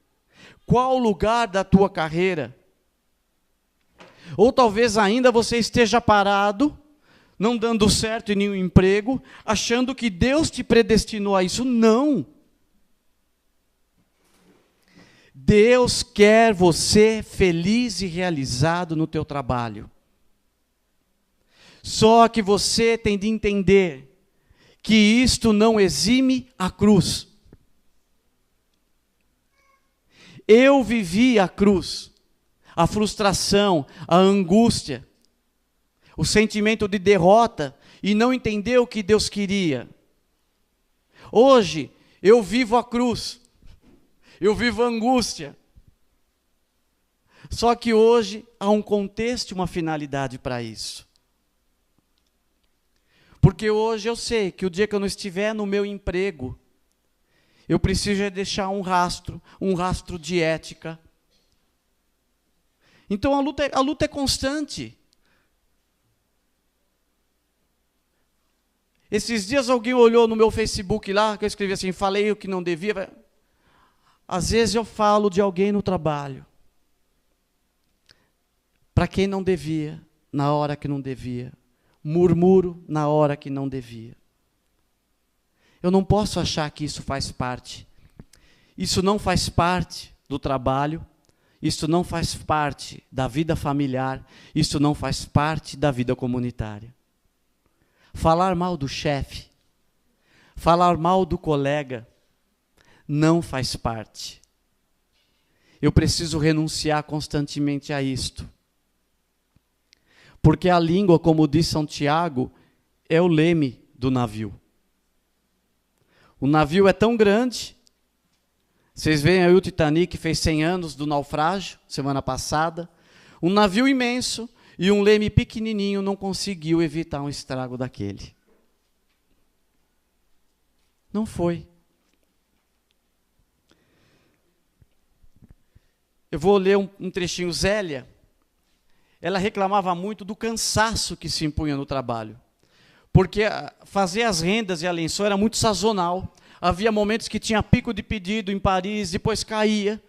Qual o lugar da tua carreira? Ou talvez ainda você esteja parado, não dando certo em nenhum emprego, achando que Deus te predestinou a isso. Não! Deus quer você feliz e realizado no teu trabalho. Só que você tem de entender que isto não exime a cruz. Eu vivi a cruz, a frustração, a angústia, o sentimento de derrota e não entender o que Deus queria. Hoje, eu vivo a cruz, eu vivo a angústia. Só que hoje há um contexto e uma finalidade para isso. Porque hoje eu sei que o dia que eu não estiver no meu emprego, eu preciso deixar um rastro de ética. Então a luta é constante. Esses dias alguém olhou no meu Facebook lá, que eu escrevi assim, falei o que não devia. Às vezes eu falo de alguém no trabalho, para quem não devia, na hora que não devia. Murmuro na hora que não devia. Eu não posso achar que isso faz parte. Isso não faz parte do trabalho, isso não faz parte da vida familiar, isso não faz parte da vida comunitária. Falar mal do chefe, falar mal do colega, não faz parte. Eu preciso renunciar constantemente a isto. Porque a língua, como diz São Tiago, é o leme do navio. O navio é tão grande, vocês veem aí o Titanic, fez 100 anos do naufrágio, semana passada. Um navio imenso e um leme pequenininho não conseguiu evitar um estrago daquele. Não foi. Eu vou ler um trechinho. Zélia, ela reclamava muito do cansaço que se impunha no trabalho. Porque fazer as rendas e a lençol era muito sazonal. Havia momentos que tinha pico de pedido em Paris, depois caía.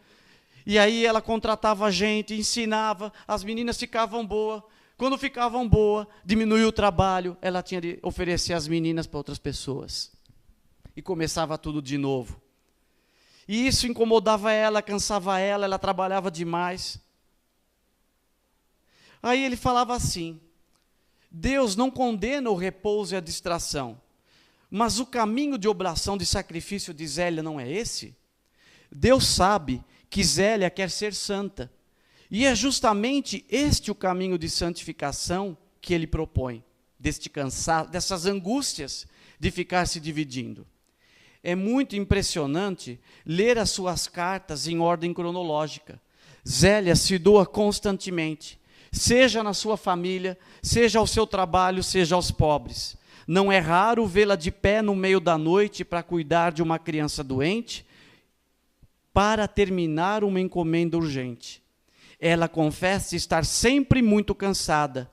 E aí ela contratava gente, ensinava, as meninas ficavam boas. Quando ficavam boas, diminuía o trabalho, ela tinha de oferecer as meninas para outras pessoas. E começava tudo de novo. E isso incomodava ela, cansava ela trabalhava demais. Aí ele falava assim, Deus não condena o repouso e a distração, mas o caminho de oblação, de sacrifício de Zélia não é esse? Deus sabe que Zélia quer ser santa, e é justamente este o caminho de santificação que ele propõe, deste cansaço, dessas angústias de ficar se dividindo. É muito impressionante ler as suas cartas em ordem cronológica. Zélia se doa constantemente, seja na sua família, seja ao seu trabalho, seja aos pobres. Não é raro vê-la de pé no meio da noite para cuidar de uma criança doente, para terminar uma encomenda urgente. Ela confessa estar sempre muito cansada.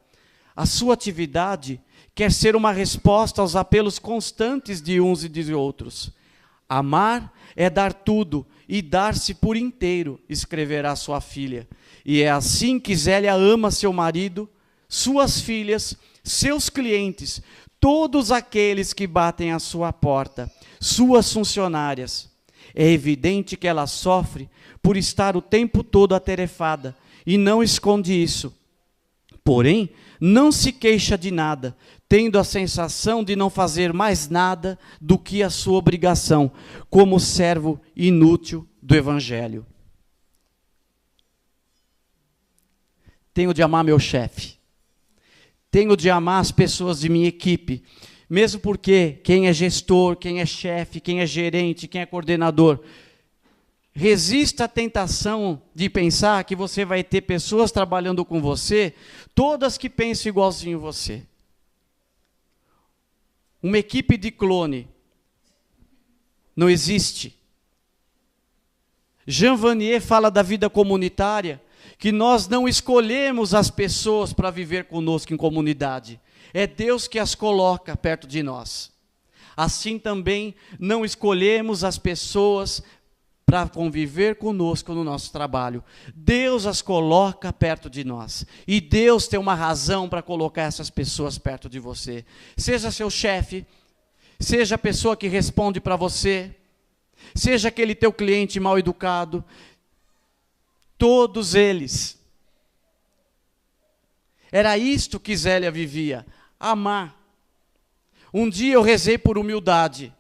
A sua atividade quer ser uma resposta aos apelos constantes de uns e de outros. Amar é dar tudo e dar-se por inteiro, escreverá sua filha. E é assim que Zélia ama seu marido, suas filhas, seus clientes, todos aqueles que batem à sua porta, suas funcionárias. É evidente que ela sofre por estar o tempo todo atarefada e não esconde isso. Porém, não se queixa de nada, tendo a sensação de não fazer mais nada do que a sua obrigação, como servo inútil do Evangelho. Tenho de amar meu chefe, tenho de amar as pessoas de minha equipe, mesmo porque quem é gestor, quem é chefe, quem é gerente, quem é coordenador, resista à tentação de pensar que você vai ter pessoas trabalhando com você, todas que pensam igualzinho você. Uma equipe de clone não existe. Jean Vanier fala da vida comunitária, que nós não escolhemos as pessoas para viver conosco em comunidade. É Deus que as coloca perto de nós. Assim também não escolhemos as pessoas para conviver conosco no nosso trabalho. Deus as coloca perto de nós. E Deus tem uma razão para colocar essas pessoas perto de você. Seja seu chefe, seja a pessoa que responde para você, seja aquele teu cliente mal educado, todos eles. Era isto que Zélia vivia, amar. Um dia eu rezei por humildade.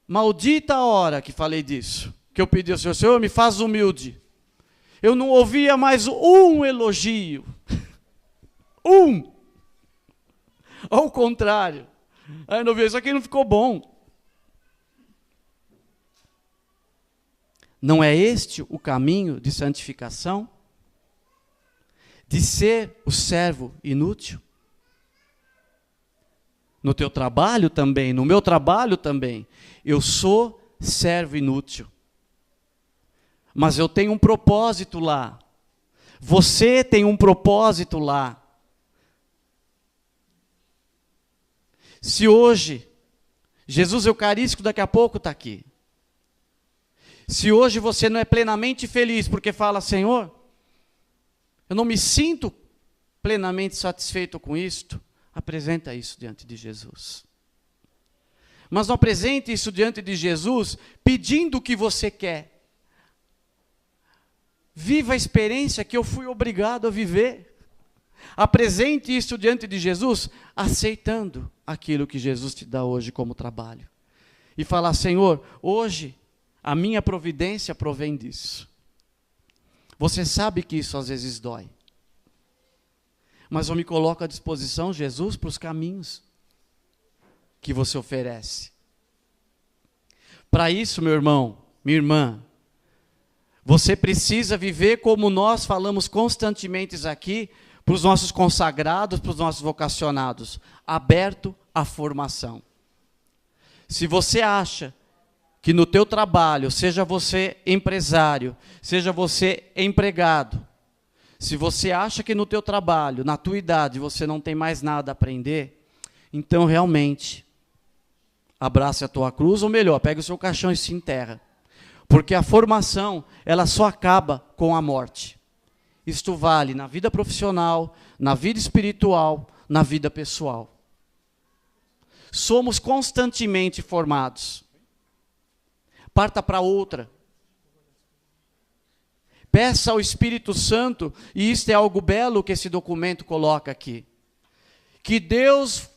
Maldita a hora que falei disso, que eu pedi ao Senhor, Senhor, me faz humilde. Eu não ouvia mais um elogio. Ao contrário. Aí não vi, isso aqui não ficou bom. Não é este o caminho de santificação? De ser o servo inútil? No teu trabalho também, no meu trabalho também. Eu sou servo inútil. Mas eu tenho um propósito lá. Você tem um propósito lá. Se hoje, Jesus Eucarístico daqui a pouco está aqui. Se hoje você não é plenamente feliz porque fala, Senhor, eu não me sinto plenamente satisfeito com isto, apresenta isso diante de Jesus. Mas não apresente isso diante de Jesus pedindo o que você quer. Viva a experiência que eu fui obrigado a viver. Apresente isso diante de Jesus, aceitando aquilo que Jesus te dá hoje como trabalho. E falar, Senhor, hoje a minha providência provém disso. Você sabe que isso às vezes dói. Mas eu me coloco à disposição, Jesus, para os caminhos que você oferece. Para isso, meu irmão, minha irmã, você precisa viver como nós falamos constantemente aqui, para os nossos consagrados, para os nossos vocacionados, aberto à formação. Se você acha que no teu trabalho, seja você empresário, seja você empregado, se você acha que no teu trabalho, na tua idade, você não tem mais nada a aprender, então realmente, abrace a tua cruz, ou melhor, pegue o seu caixão e se enterra. Porque a formação, ela só acaba com a morte. Isto vale na vida profissional, na vida espiritual, na vida pessoal. Somos constantemente formados. Parta para outra. Peça ao Espírito Santo, e isto é algo belo que esse documento coloca aqui, que Deus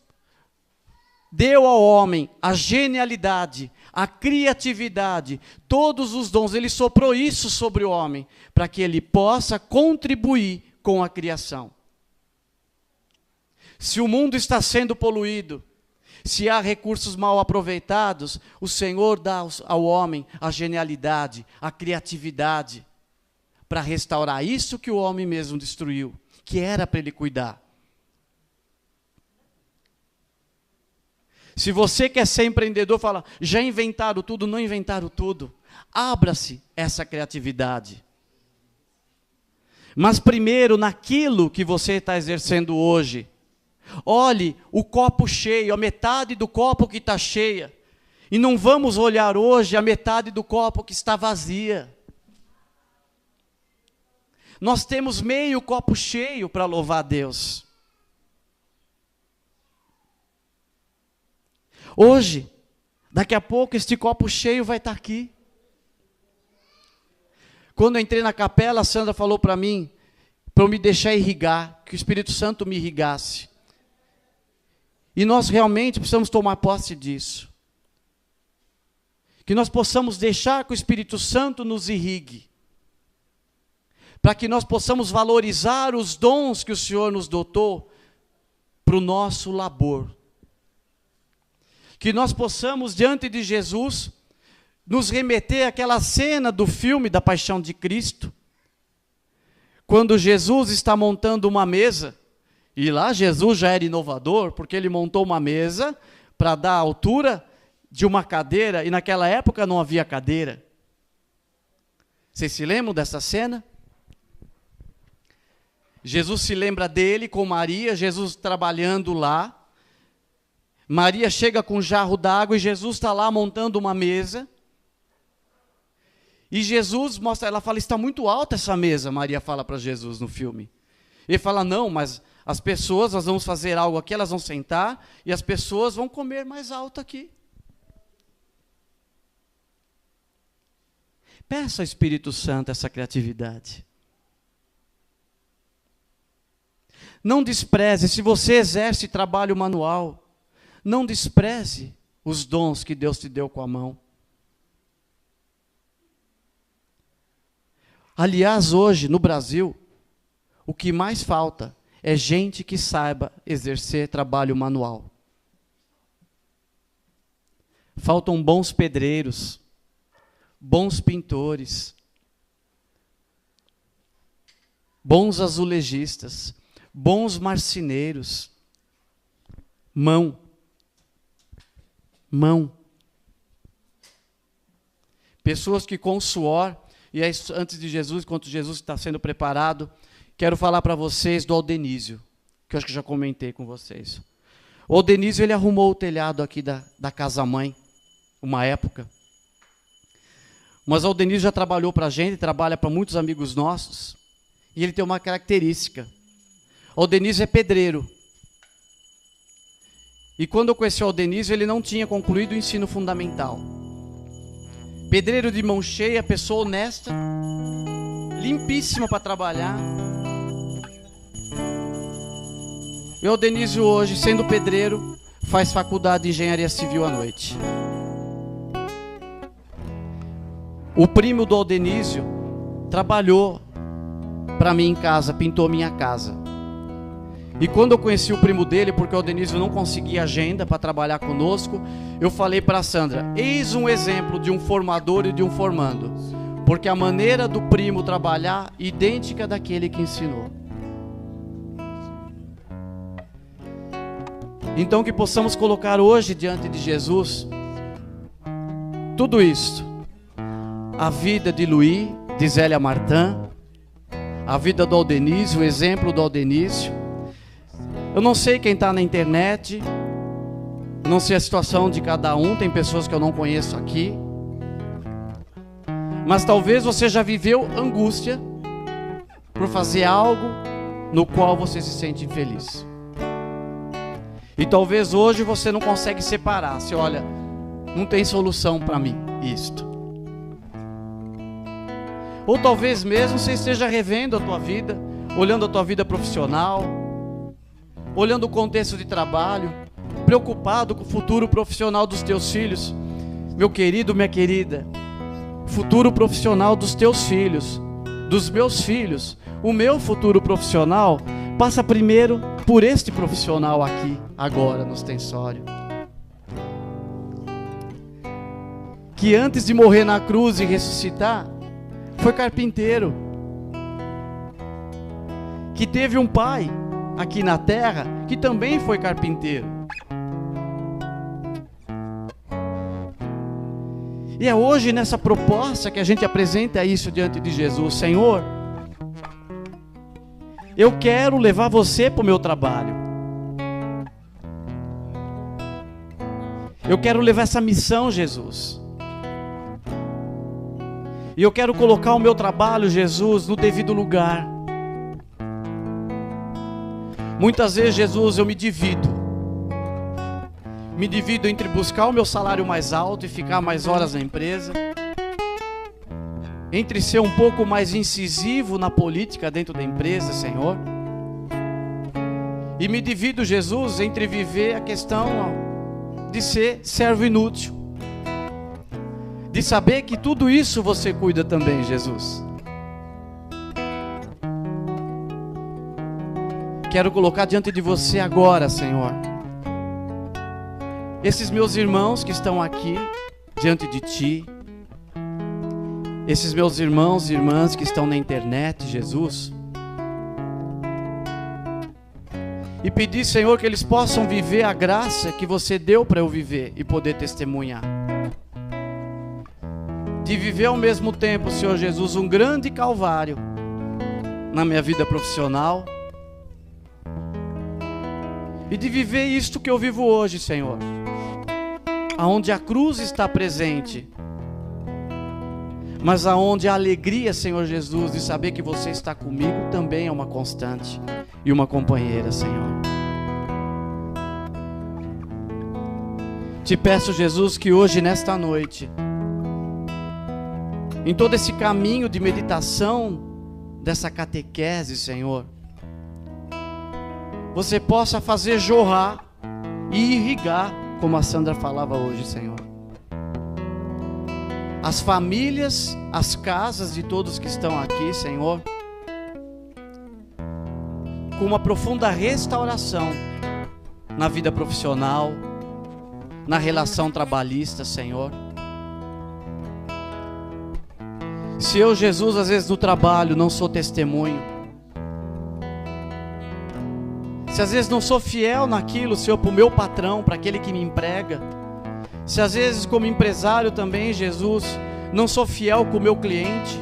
deu ao homem a genialidade, a criatividade, todos os dons, Ele soprou isso sobre o homem, para que ele possa contribuir com a criação. Se o mundo está sendo poluído, se há recursos mal aproveitados, o Senhor dá ao homem a genialidade, a criatividade, para restaurar isso que o homem mesmo destruiu, que era para ele cuidar. Se você quer ser empreendedor, fala, já inventaram tudo, não inventaram tudo. Abra-se essa criatividade. Mas primeiro, naquilo que você está exercendo hoje, olhe o copo cheio, a metade do copo que está cheia. E não vamos olhar hoje a metade do copo que está vazia. Nós temos meio copo cheio para louvar a Deus. Hoje, daqui a pouco, este copo cheio vai estar aqui. Quando eu entrei na capela, a Sandra falou para mim, para eu me deixar irrigar, que o Espírito Santo me irrigasse. E nós realmente precisamos tomar posse disso. Que nós possamos deixar que o Espírito Santo nos irrigue. Para que nós possamos valorizar os dons que o Senhor nos dotou para o nosso labor. Que nós possamos, diante de Jesus, nos remeter àquela cena do filme da Paixão de Cristo, quando Jesus está montando uma mesa, e lá Jesus já era inovador, porque ele montou uma mesa para dar a altura de uma cadeira, e naquela época não havia cadeira. Vocês se lembram dessa cena? Jesus se lembra dele com Maria, Jesus trabalhando lá. Maria chega com um jarro d'água e Jesus está lá montando uma mesa. E Jesus mostra, ela fala, está muito alta essa mesa, Maria fala para Jesus no filme. Ele fala, não, mas as pessoas, nós vamos fazer algo aqui, elas vão sentar e as pessoas vão comer mais alto aqui. Peça ao Espírito Santo essa criatividade. Não despreze, se você exerce trabalho manual, não despreze os dons que Deus te deu com a mão. Aliás, hoje, no Brasil, o que mais falta é gente que saiba exercer trabalho manual. Faltam bons pedreiros, bons pintores, bons azulejistas, bons marceneiros. Mão. Pessoas que com suor, e aí, antes de Jesus, enquanto Jesus está sendo preparado, quero falar para vocês do Aldenísio, que eu acho que já comentei com vocês. O Aldenísio, ele arrumou o telhado aqui da casa-mãe, uma época. Mas o Aldenísio já trabalhou para a gente, trabalha para muitos amigos nossos, e ele tem uma característica. O Aldenísio é pedreiro. E quando eu conheci o Aldenísio, ele não tinha concluído o ensino fundamental. Pedreiro de mão cheia, pessoa honesta, limpíssima para trabalhar. E o Aldenísio hoje, sendo pedreiro, faz faculdade de engenharia civil à noite. O primo do Aldenísio trabalhou para mim em casa, pintou minha casa. E quando eu conheci o primo dele, porque o Aldenísio não conseguia agenda para trabalhar conosco, eu falei para a Sandra, eis um exemplo de um formador e de um formando, porque a maneira do primo trabalhar é idêntica daquele que ensinou. Então que possamos colocar hoje diante de Jesus tudo isso, a vida de Luí, de Zélia Martin, a vida do Aldenísio, o exemplo do Aldenísio. Eu não sei quem está na internet, não sei a situação de cada um, tem pessoas que eu não conheço aqui, mas talvez você já viveu angústia por fazer algo no qual você se sente infeliz. E talvez hoje você não consegue separar, se olha, não tem solução para mim isto. Ou talvez mesmo você esteja revendo a tua vida, olhando a tua vida profissional, olhando o contexto de trabalho, preocupado com o futuro profissional dos teus filhos. Meu querido, minha querida, futuro profissional dos teus filhos, dos meus filhos, o meu futuro profissional passa primeiro por este profissional aqui, agora no ostensório. Que antes de morrer na cruz e ressuscitar, foi carpinteiro. Que teve um pai aqui na terra, que também foi carpinteiro. E é hoje nessa proposta que a gente apresenta isso diante de Jesus. Senhor, eu quero levar você para o meu trabalho. Eu quero levar essa missão, Jesus. E eu quero colocar o meu trabalho, Jesus, no devido lugar. Muitas vezes, Jesus, eu me divido entre buscar o meu salário mais alto e ficar mais horas na empresa, entre ser um pouco mais incisivo na política dentro da empresa, Senhor, e me divido, Jesus, entre viver a questão de ser servo inútil, de saber que tudo isso você cuida também, Jesus. Quero colocar diante de você agora, Senhor, esses meus irmãos que estão aqui diante de Ti, esses meus irmãos e irmãs que estão na internet, Jesus, e pedir, Senhor, que eles possam viver a graça que você deu para eu viver e poder testemunhar, de viver ao mesmo tempo, Senhor Jesus, um grande calvário na minha vida profissional, e de viver isto que eu vivo hoje, Senhor, aonde a cruz está presente, mas aonde a alegria, Senhor Jesus, de saber que você está comigo também é uma constante e uma companheira, Senhor. Te peço, Jesus, que hoje, nesta noite, em todo esse caminho de meditação dessa catequese, Senhor, você possa fazer jorrar e irrigar, como a Sandra falava hoje, Senhor, as famílias, as casas de todos que estão aqui, Senhor, com uma profunda restauração na vida profissional, na relação trabalhista, Senhor. Se eu, Jesus, às vezes no trabalho não sou testemunho, se às vezes não sou fiel naquilo, Senhor, para o meu patrão, para aquele que me emprega, se às vezes como empresário também, Jesus, não sou fiel com o meu cliente,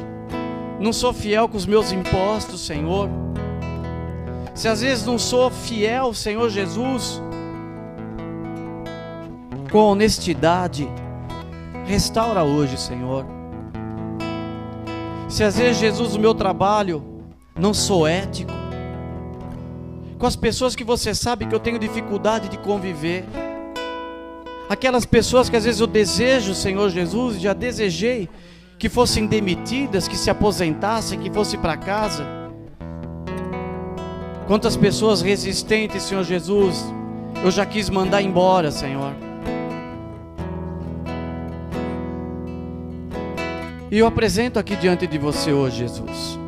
não sou fiel com os meus impostos, Senhor, se às vezes não sou fiel, Senhor Jesus, com honestidade, restaura hoje, Senhor. Se às vezes, Jesus, o meu trabalho não sou ético, com as pessoas que você sabe que eu tenho dificuldade de conviver, aquelas pessoas que às vezes eu desejo, Senhor Jesus, já desejei que fossem demitidas, que se aposentassem, que fossem para casa. Quantas pessoas resistentes, Senhor Jesus, eu já quis mandar embora, Senhor. E eu apresento aqui diante de você hoje, Jesus.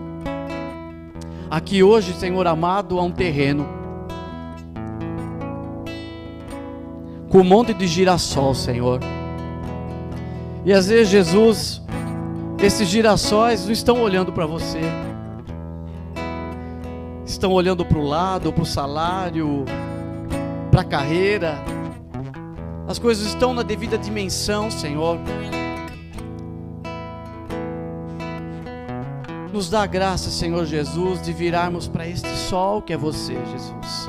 Aqui hoje, Senhor amado, há um terreno com um monte de girassol, Senhor. E às vezes, Jesus, esses girassóis não estão olhando para você. Estão olhando para o lado, para o salário, para a carreira. As coisas estão na devida dimensão, Senhor. Nos dá graça, Senhor Jesus, de virarmos para este sol que é você, Jesus.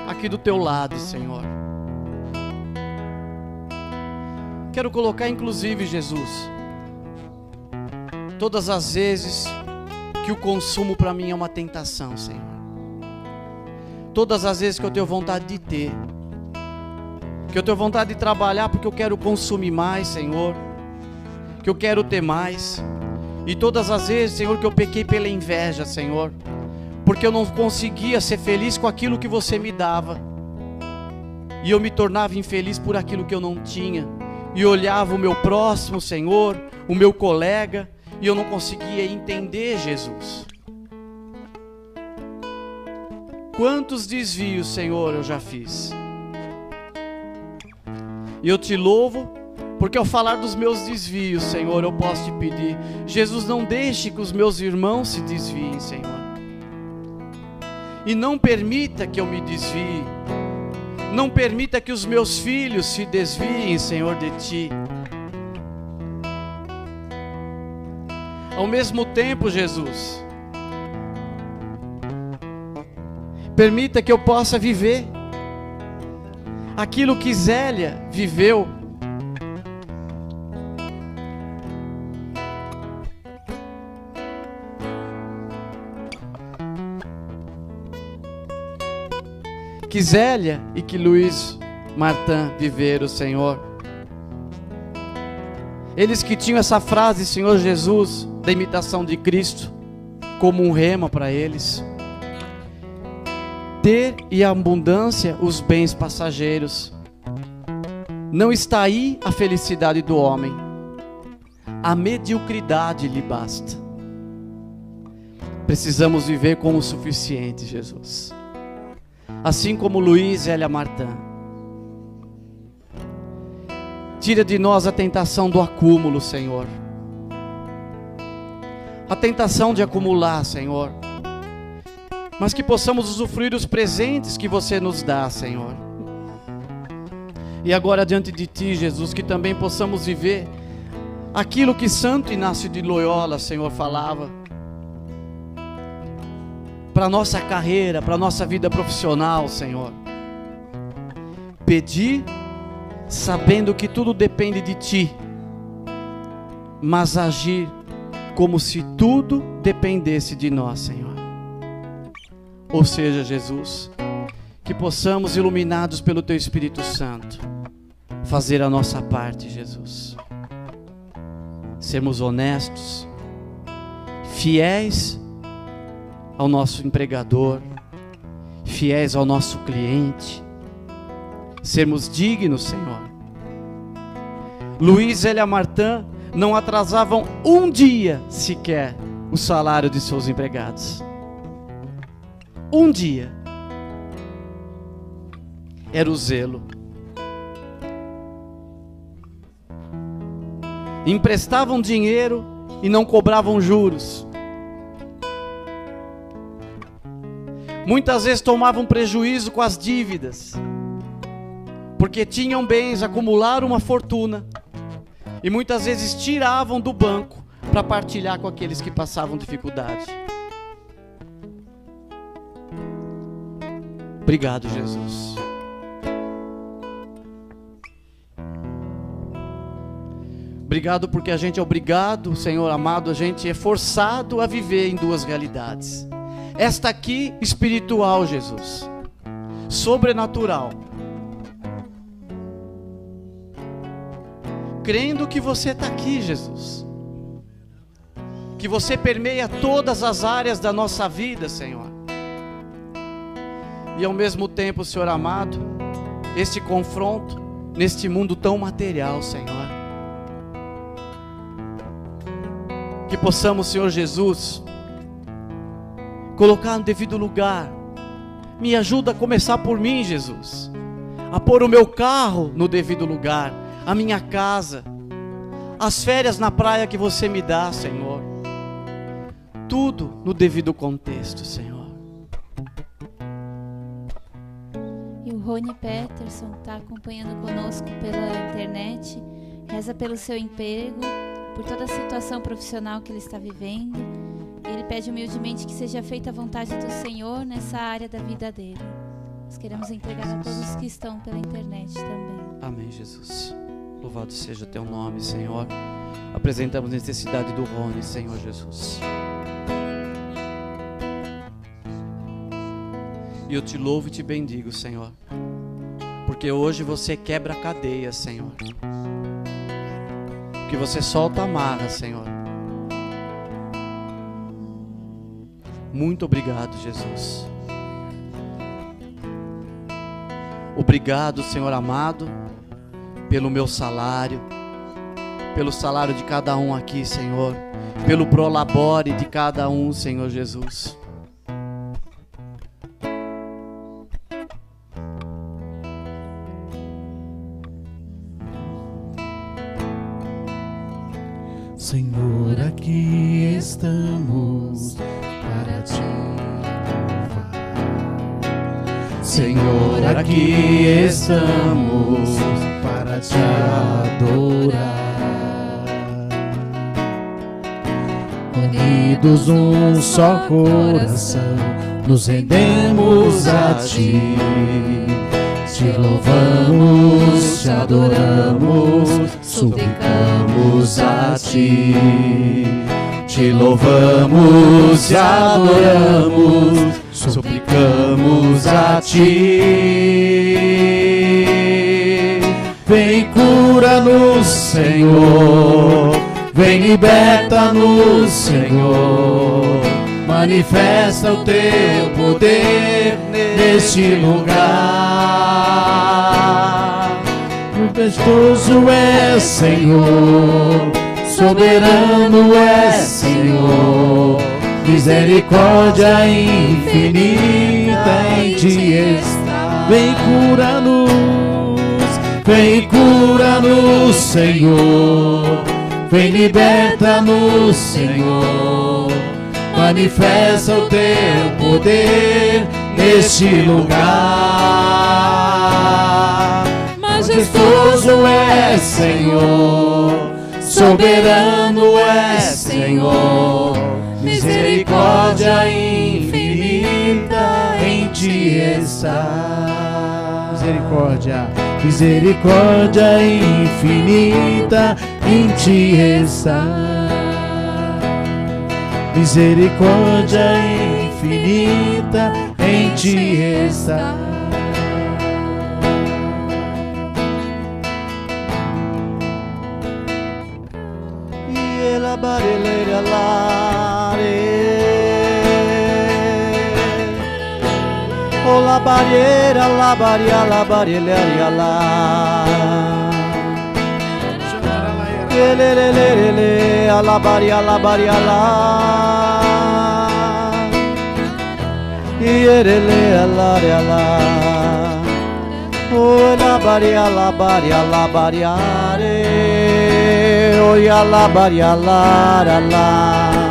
Aqui do teu lado, Senhor. Quero colocar inclusive, Jesus, todas as vezes que o consumo para mim é uma tentação, Senhor. Todas as vezes que eu tenho vontade de ter, que eu tenho vontade de trabalhar porque eu quero consumir mais, Senhor, que eu quero ter mais. E todas as vezes, Senhor, que eu pequei pela inveja, Senhor, porque eu não conseguia ser feliz com aquilo que você me dava, e eu me tornava infeliz por aquilo que eu não tinha, e olhava o meu próximo, Senhor, o meu colega, e eu não conseguia entender, Jesus. Quantos desvios, Senhor, eu já fiz. E eu te louvo, porque ao falar dos meus desvios, Senhor, eu posso te pedir, Jesus, não deixe que os meus irmãos se desviem, Senhor. E não permita que eu me desvie. Não permita que os meus filhos se desviem, Senhor, de Ti. Ao mesmo tempo, Jesus, permita que eu possa viver aquilo que Zélia viveu. Que Zélia e que Luiz Martin viveram, Senhor. Eles que tinham essa frase, Senhor Jesus, da imitação de Cristo, como um rema para eles. Ter e a abundância os bens passageiros. Não está aí a felicidade do homem. A mediocridade lhe basta. Precisamos viver com o suficiente, Jesus. Assim como Luiz e Elia Martin. Tira de nós a tentação do acúmulo, Senhor. A tentação de acumular, Senhor. Mas que possamos usufruir dos presentes que você nos dá, Senhor. E agora diante de Ti, Jesus, que também possamos viver aquilo que Santo Inácio de Loyola, Senhor, falava. Para a nossa carreira, para a nossa vida profissional, Senhor. Pedir, sabendo que tudo depende de Ti. mas agir como se tudo dependesse de nós, Senhor. Ou seja, Jesus, que possamos, iluminados pelo Teu Espírito Santo, fazer a nossa parte, Jesus. Sermos honestos, fiéis ao nosso empregador, fiéis ao nosso cliente, sermos dignos, Senhor. Luiz e Martã não atrasavam um dia sequer o salário de seus empregados. Um dia. Era o zelo. Emprestavam dinheiro e não cobravam juros. Muitas vezes tomavam prejuízo com as dívidas, porque tinham bens, acumularam uma fortuna, e muitas vezes tiravam do banco para partilhar com aqueles que passavam dificuldade. Obrigado, Jesus. Obrigado porque a gente é obrigado, Senhor amado, a gente é forçado a viver em duas realidades. Esta aqui, espiritual, Jesus, sobrenatural, crendo que você está aqui, Jesus, que você permeia todas as áreas da nossa vida, Senhor, e ao mesmo tempo, Senhor amado, este confronto neste mundo tão material, Senhor, que possamos, Senhor Jesus, colocar no devido lugar. Me ajuda a começar por mim, Jesus, a pôr o meu carro no devido lugar, a minha casa, as férias na praia que você me dá, Senhor, tudo no devido contexto, Senhor. E o Rony Peterson está acompanhando conosco pela internet, reza pelo seu emprego, por toda a situação profissional que ele está vivendo. Ele pede humildemente que seja feita a vontade do Senhor nessa área da vida dele. Nós queremos entregar a todos que estão pela internet também. Amém, Jesus. Louvado seja teu nome, Senhor. Apresentamos a necessidade do Rony, Senhor Jesus. E eu te louvo e te bendigo, Senhor, porque hoje você quebra a cadeia, Senhor, que você solta a amarra, Senhor. Muito obrigado, Jesus. Obrigado, Senhor amado, pelo meu salário, pelo salário de cada um aqui, Senhor, pelo prolabore de cada um, Senhor Jesus. Senhor, aqui estamos para te louvar. Senhor, aqui estamos para te adorar. Unidos num só coração, nos rendemos a ti. Te louvamos, te adoramos, suplicamos a ti. Te louvamos, te adoramos, suplicamos a ti. Vem, cura-nos, Senhor, vem, liberta-nos, Senhor. Manifesta o teu poder neste lugar. Majestoso é, Senhor, soberano é, Senhor. Misericórdia infinita em ti está. Vem, cura-nos, Senhor. Vem, liberta-nos, Senhor. Manifesta o teu poder neste lugar. Majestoso é, Senhor, soberano é, Senhor. Misericórdia infinita em ti está. Misericórdia misericórdia infinita em ti está. Misericórdia infinita em ti está. E ela bareleira oh la barriera, la barriera, la barriera, la. Lelelelele, la barriera, la barriera, la. Yerele, la la. Oh la barriera, la barriera, la barriera. Oh ya la barriera, la la.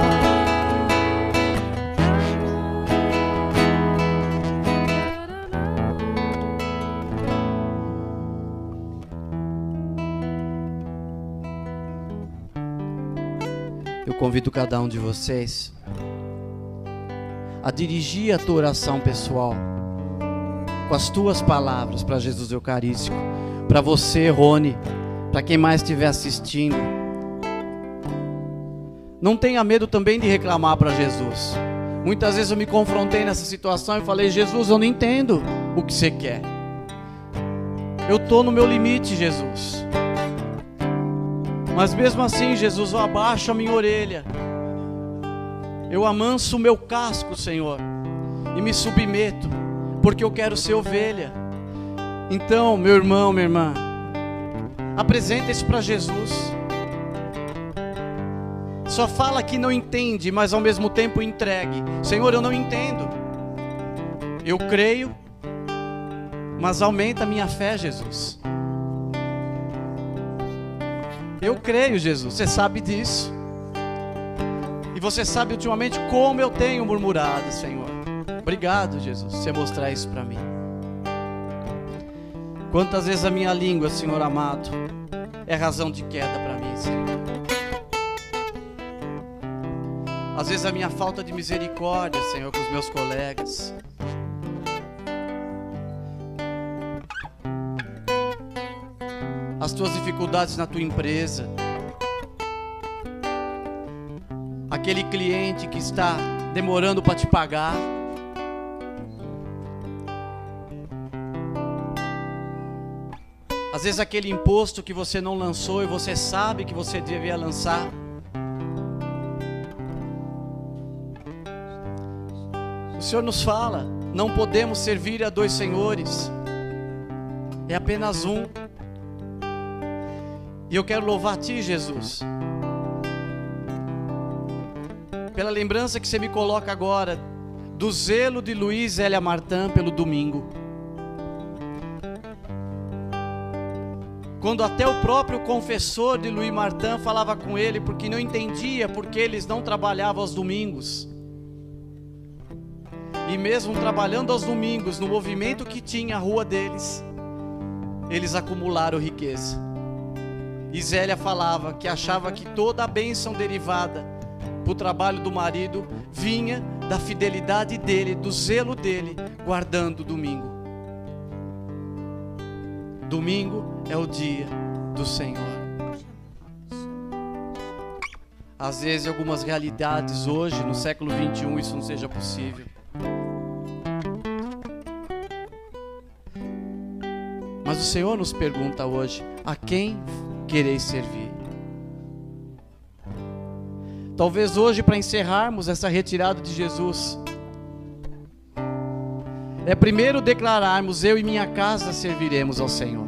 Convido cada um de vocês a dirigir a tua oração pessoal com as tuas palavras para Jesus Eucarístico, para você, Rony, para quem mais estiver assistindo. Não tenha medo também de reclamar para Jesus. Muitas vezes eu me confrontei nessa situação e falei: Jesus, eu não entendo o que você quer. Eu estou no meu limite, Jesus. Mas mesmo assim, Jesus, eu abaixo a minha orelha, eu amanso o meu casco, Senhor, e me submeto, porque eu quero ser ovelha. Então, meu irmão, minha irmã, apresenta isso para Jesus. Só fala que não entende, mas ao mesmo tempo entregue. Senhor, eu não entendo, eu creio, mas aumenta a minha fé, Jesus. Eu creio, Jesus, você sabe disso. E você sabe ultimamente como eu tenho murmurado, Senhor. Obrigado, Jesus, por você mostrar isso para mim. Quantas vezes a minha língua, Senhor amado, é razão de queda para mim, Senhor. Às vezes a minha falta de misericórdia, Senhor, com os meus colegas. As tuas dificuldades na tua empresa, aquele cliente que está demorando para te pagar, às vezes aquele imposto que você não lançou e você sabe que você devia lançar. O Senhor nos fala: não podemos servir a dois senhores, é apenas um. E eu quero louvar a Ti, Jesus, pela lembrança que você me coloca agora do zelo de Luiz Elia Martin pelo domingo. Quando até o próprio confessor de Luiz Martin falava com ele porque não entendia porque eles não trabalhavam aos domingos. E mesmo trabalhando aos domingos, no movimento que tinha a rua deles, eles acumularam riqueza. E Zélia falava que achava que toda a bênção derivada para o trabalho do marido vinha da fidelidade dele, do zelo dele, guardando o domingo. Domingo é o dia do Senhor. Às vezes, em algumas realidades hoje, no século 21, isso não seja possível. Mas o Senhor nos pergunta hoje: a quem quereis servir? Talvez hoje, para encerrarmos essa retirada de Jesus, é primeiro declararmos: eu e minha casa serviremos ao Senhor.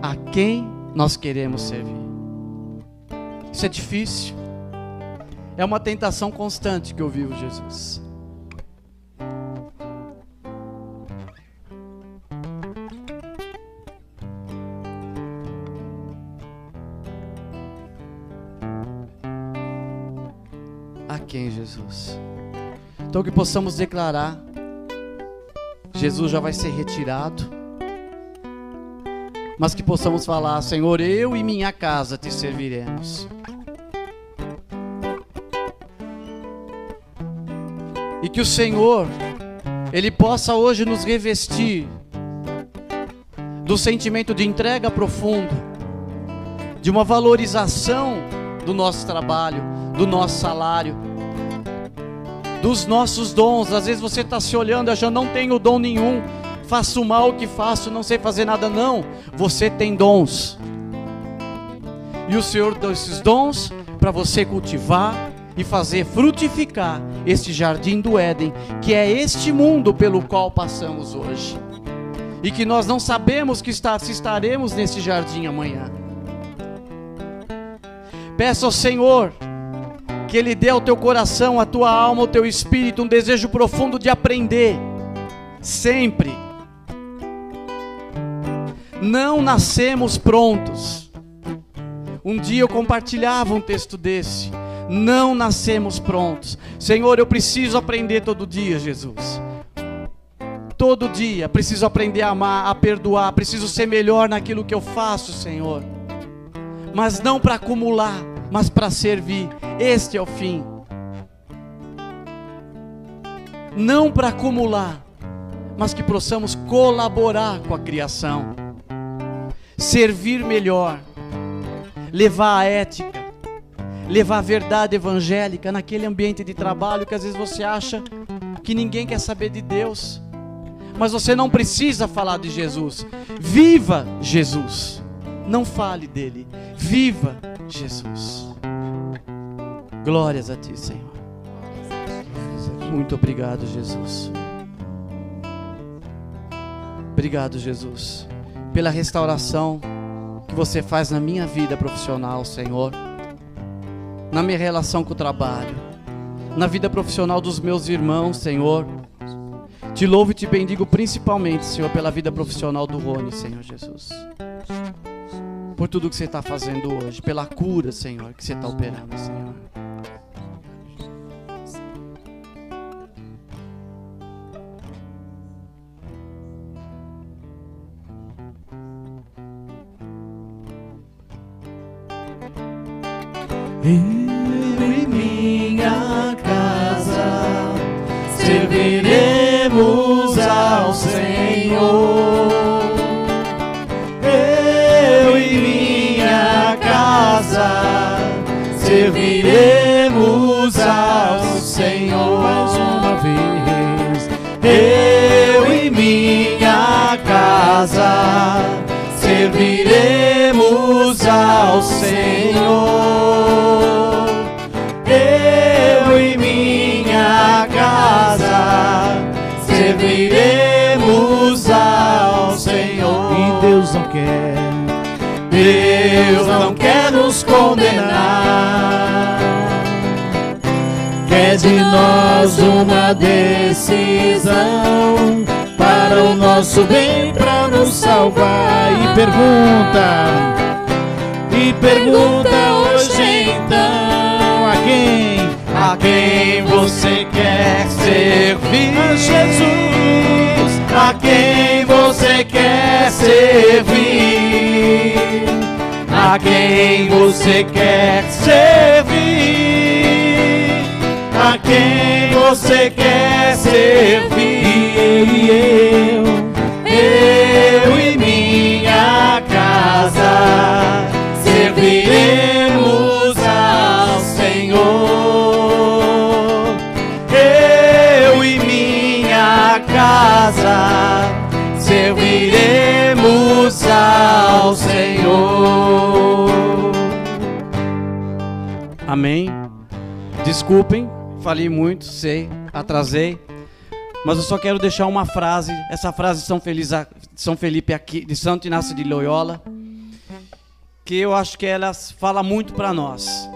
A quem nós queremos servir? Isso é difícil. É uma tentação constante que eu vivo, Jesus. A quem, Jesus? Então que possamos declarar: Jesus já vai ser retirado, mas que possamos falar: Senhor, eu e minha casa te serviremos. E que o Senhor, Ele possa hoje nos revestir do sentimento de entrega profundo, de uma valorização do nosso trabalho, do nosso salário, dos nossos dons. Às vezes você está se olhando, eu já não tenho dom nenhum, faço mal o que faço, não sei fazer nada. Não, você tem dons, e o Senhor deu esses dons para você cultivar e fazer frutificar este jardim do Éden, que é este mundo pelo qual passamos hoje, e que nós não sabemos se estaremos nesse jardim amanhã. Peça ao Senhor que Ele dê ao teu coração, à tua alma, ao teu espírito um desejo profundo de aprender, sempre. Não nascemos prontos. Um dia eu compartilhava um texto desse. Não nascemos prontos. Senhor, eu preciso aprender todo dia, Jesus. Todo dia preciso aprender a amar, a perdoar. Preciso ser melhor naquilo que eu faço, Senhor. Mas não para acumular, mas para servir. Este é o fim. Não para acumular, mas que possamos colaborar com a criação. Servir melhor. Levar a ética, levar a verdade evangélica naquele ambiente de trabalho que às vezes você acha que ninguém quer saber de Deus, mas você não precisa falar de Jesus. Viva Jesus, não fale dele, viva Jesus. Glórias a ti, Senhor. Muito obrigado, Jesus. Obrigado, Jesus, pela restauração que você faz na minha vida profissional, Senhor, na minha relação com o trabalho, na vida profissional dos meus irmãos, Senhor. Te louvo e te bendigo principalmente, Senhor, pela vida profissional do Rony, Senhor Jesus, por tudo que você está fazendo hoje, pela cura, Senhor, que você está operando, Senhor. Eu e minha casa serviremos ao Senhor. Eu e minha casa serviremos ao Senhor. Mais uma vez. Eu e minha casa serviremos ao Senhor. Serviremos ao Senhor. E Deus não quer nos condenar, quer de nós uma decisão para o nosso bem, para nos salvar. E pergunta hoje então a quem você quer servir? A Jesus, a quem você quer servir? A quem você quer servir? A quem você quer servir? Eu e minha casa serviremos ao Senhor. Eu e minha casa serviremos ao Senhor. Amém. Desculpem, falei muito, sei, atrasei, mas eu só quero deixar uma frase, essa frase de São Felipe aqui, de Santo Inácio de Loyola, que eu acho que ela fala muito para nós,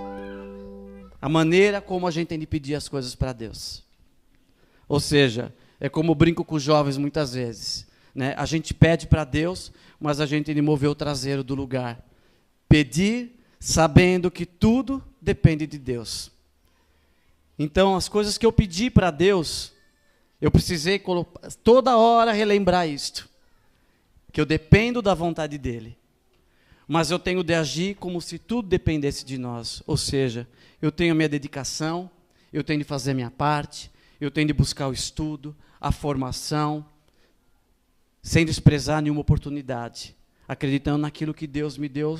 a maneira como a gente tem de pedir as coisas para Deus. Ou seja, é como eu brinco com os jovens muitas vezes, né? A gente pede para Deus, mas a gente tem de mover o traseiro do lugar. Pedir sabendo que tudo depende de Deus. Então, as coisas que eu pedi para Deus, eu precisei toda hora relembrar isto, que eu dependo da vontade dEle, mas eu tenho de agir como se tudo dependesse de nós. Ou seja, eu tenho a minha dedicação, eu tenho de fazer a minha parte, Eu tenho de buscar o estudo, a formação, sem desprezar nenhuma oportunidade, acreditando naquilo que Deus me deu,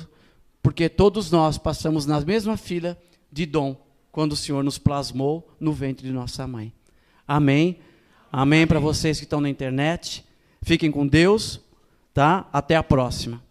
porque todos nós passamos na mesma fila de dom, quando o Senhor nos plasmou no ventre de nossa mãe. Amém? Amém para vocês que estão na internet. Fiquem com Deus, tá? Até a próxima.